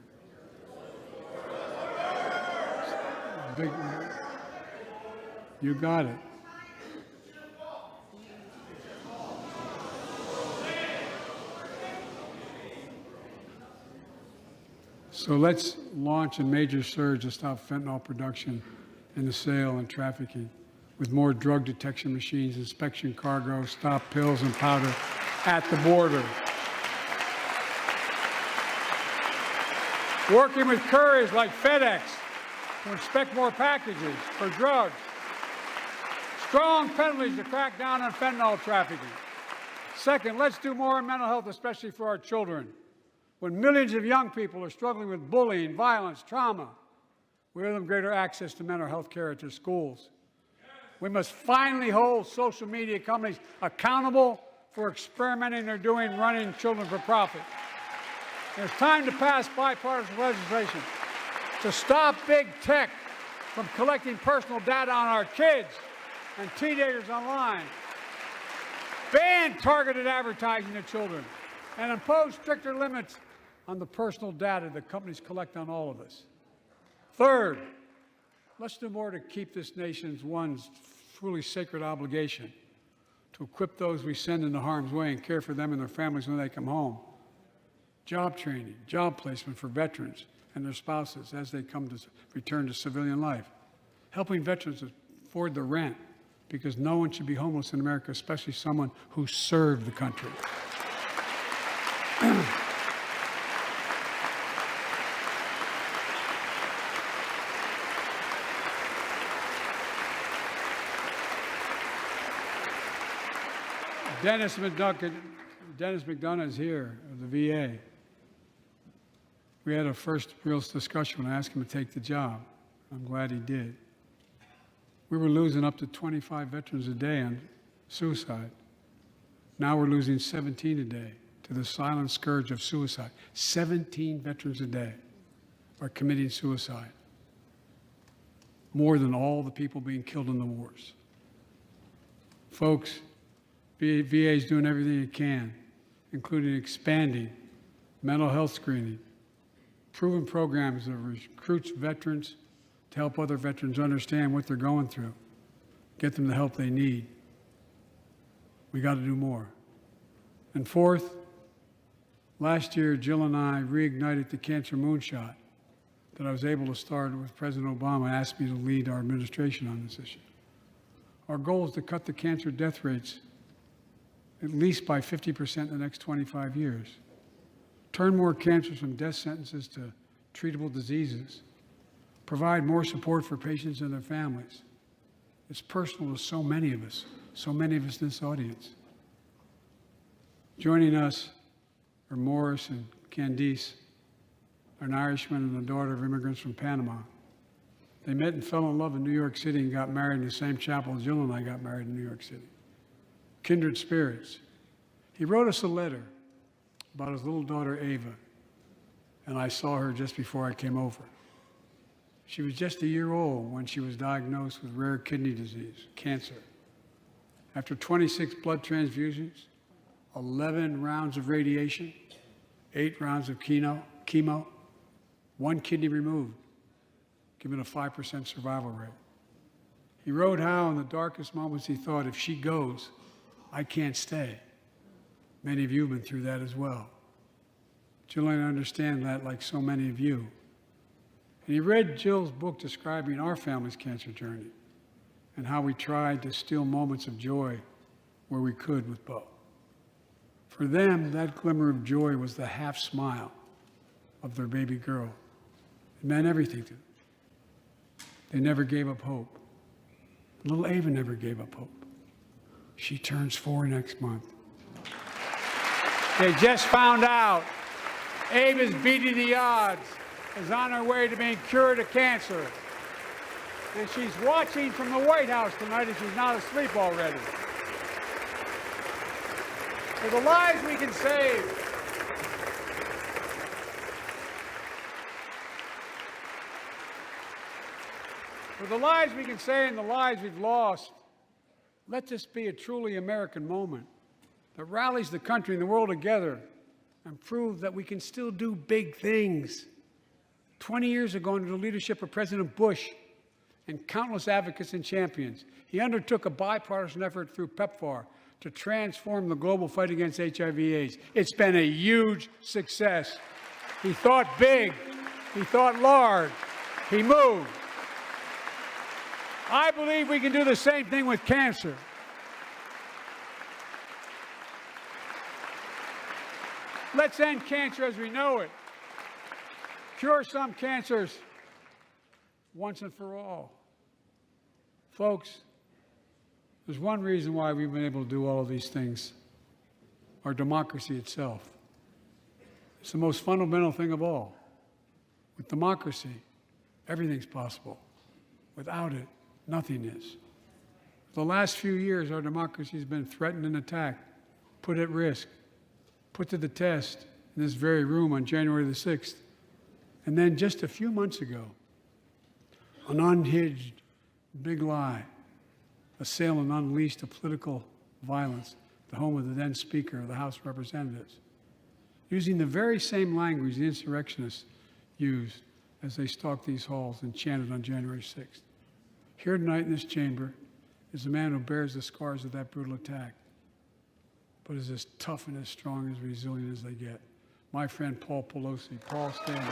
[SPEAKER 3] You got it. So let's launch a major surge to stop fentanyl production and the sale and trafficking, with more drug detection machines, inspection cargo, stop pills and powder at the border. Working with couriers like FedEx to inspect more packages for drugs. Strong penalties to crack down on fentanyl trafficking. Second, let's do more in mental health, especially for our children. When millions of young people are struggling with bullying, violence, trauma, we give them greater access to mental health care at their schools. We must finally hold social media companies accountable for experimenting they're doing running children for profit. And it's time to pass bipartisan legislation to stop big tech from collecting personal data on our kids and teenagers online. Ban targeted advertising to children and impose stricter limits on the personal data that companies collect on all of us. Third, let's do more to keep this nation's one truly sacred obligation to equip those we send into harm's way and care for them and their families when they come home. Job training, job placement for veterans and their spouses as they come to return to civilian life. Helping veterans afford the rent, because no one should be homeless in America, especially someone who served the country. Dennis McDonough is here of the VA. We had a first real discussion when I asked him to take the job. I'm glad he did. We were losing up to 25 veterans a day on suicide. Now we're losing 17 a day to the silent scourge of suicide. 17 veterans a day are committing suicide. More than all the people being killed in the wars. Folks, VA is doing everything it can, including expanding mental health screening, proven programs that recruits veterans to help other veterans understand what they're going through, get them the help they need. We got to do more. And fourth, last year, Jill and I reignited the cancer moonshot that I was able to start with President Obama asked me to lead our administration on this issue. Our goal is to cut the cancer death rates at least by 50% in the next 25 years. Turn more cancers from death sentences to treatable diseases. Provide more support for patients and their families. It's personal to so many of us in this audience. Joining us are Morris and Candice, an Irishman and the daughter of immigrants from Panama. They met and fell in love in New York City and got married in the same chapel Jill and I got married in New York City. Kindred spirits. He wrote us a letter about his little daughter, Ava, and I saw her just before I came over. She was just a year old when she was diagnosed with rare kidney disease, cancer. After 26 blood transfusions, 11 rounds of radiation, 8 rounds of chemo, 1 kidney removed, given a 5% survival rate. He wrote how in the darkest moments he thought, if she goes, I can't stay. Many of you have been through that as well. Jill and I understand that like so many of you. And he read Jill's book describing our family's cancer journey and how we tried to steal moments of joy where we could with Bo. For them, that glimmer of joy was the half smile of their baby girl. It meant everything to them. They never gave up hope. Little Ava never gave up hope. She turns 4 next month. They just found out Ava's beating the odds, is on her way to being cured of cancer. And she's watching from the White House tonight if she's not asleep already. For the lives we can save. For the lives we can save and the lives we've lost, let this be a truly American moment that rallies the country and the world together and proves that we can still do big things. 20 years ago, under the leadership of President Bush and countless advocates and champions, he undertook a bipartisan effort through PEPFAR to transform the global fight against HIV/AIDS. It's been a huge success. He thought big. He thought large. He moved. I believe we can do the same thing with cancer. Let's end cancer as we know it. Cure some cancers once and for all. Folks, there's one reason why we've been able to do all of these things. Our democracy itself. It's the most fundamental thing of all. With democracy, everything's possible. Without it, nothing is. For the last few years, our democracy has been threatened and attacked, put at risk, put to the test in this very room on January the 6th. And then just a few months ago, an unhinged big lie, assailant unleashed a political violence, the home of the then Speaker of the House of Representatives, using the very same language the insurrectionists used as they stalked these halls and chanted on January 6th. Here tonight in this chamber is a man who bears the scars of that brutal attack, but is as tough and as strong and as resilient as they get. My friend Paul Pelosi. Paul, stand up.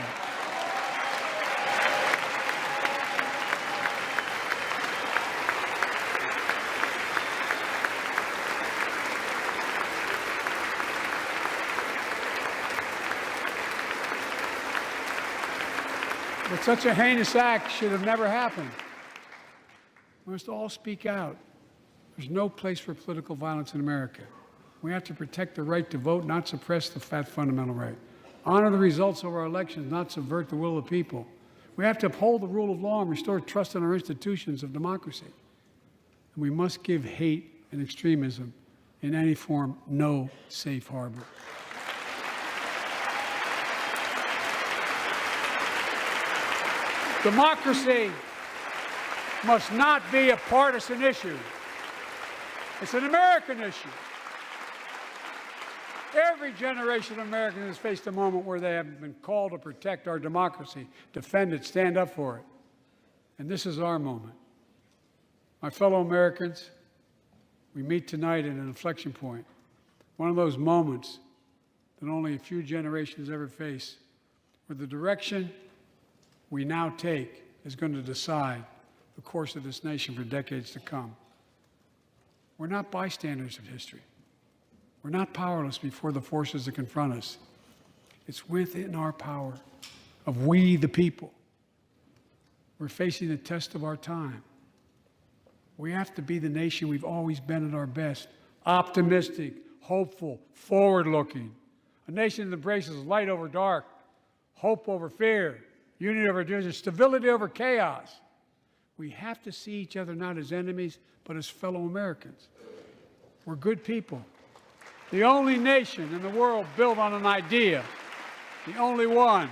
[SPEAKER 3] But such a heinous act should have never happened. We must all speak out. There's no place for political violence in America. We have to protect the right to vote, not suppress that fundamental right. Honor the results of our elections, not subvert the will of the people. We have to uphold the rule of law and restore trust in our institutions of democracy. And we must give hate and extremism in any form no safe harbor. Democracy must not be a partisan issue. It's an American issue. Every generation of Americans has faced a moment where they have been called to protect our democracy, defend it, stand up for it. And this is our moment. My fellow Americans, we meet tonight at an inflection point, one of those moments that only a few generations ever face, where the direction we now take is going to decide the course of this nation for decades to come. We're not bystanders of history. We're not powerless before the forces that confront us. It's within our power of we, the people. We're facing the test of our time. We have to be the nation we've always been at our best, optimistic, hopeful, forward-looking. A nation that embraces light over dark, hope over fear, unity over division, stability over chaos. We have to see each other not as enemies, but as fellow Americans. We're good people. The only nation in the world built on an idea, the only one.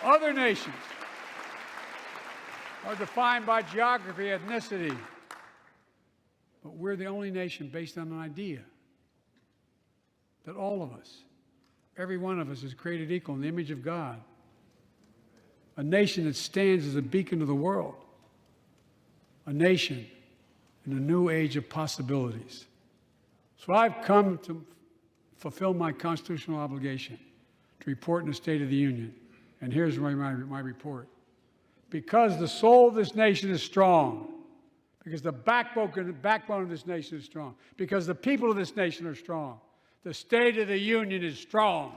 [SPEAKER 3] Other nations are defined by geography, ethnicity, but we're the only nation based on an idea that all of us, every one of us, is created equal in the image of God. A nation that stands as a beacon of the world. A nation in a new age of possibilities. So I've come to fulfill my constitutional obligation to report in the State of the Union. And here's my report. Because the soul of this nation is strong, because the backbone of this nation is strong, because the people of this nation are strong, the State of the Union is strong.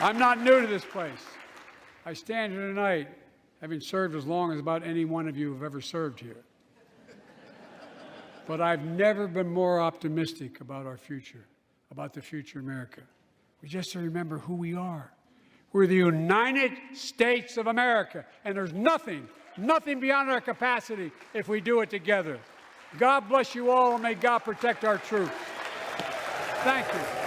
[SPEAKER 3] I'm not new to this place. I stand here tonight having served as long as about any one of you have ever served here. But I've never been more optimistic about our future, about the future of America. We just have to remember who we are. We're the United States of America, and there's nothing beyond our capacity if we do it together. God bless you all, and may God protect our troops. Thank you.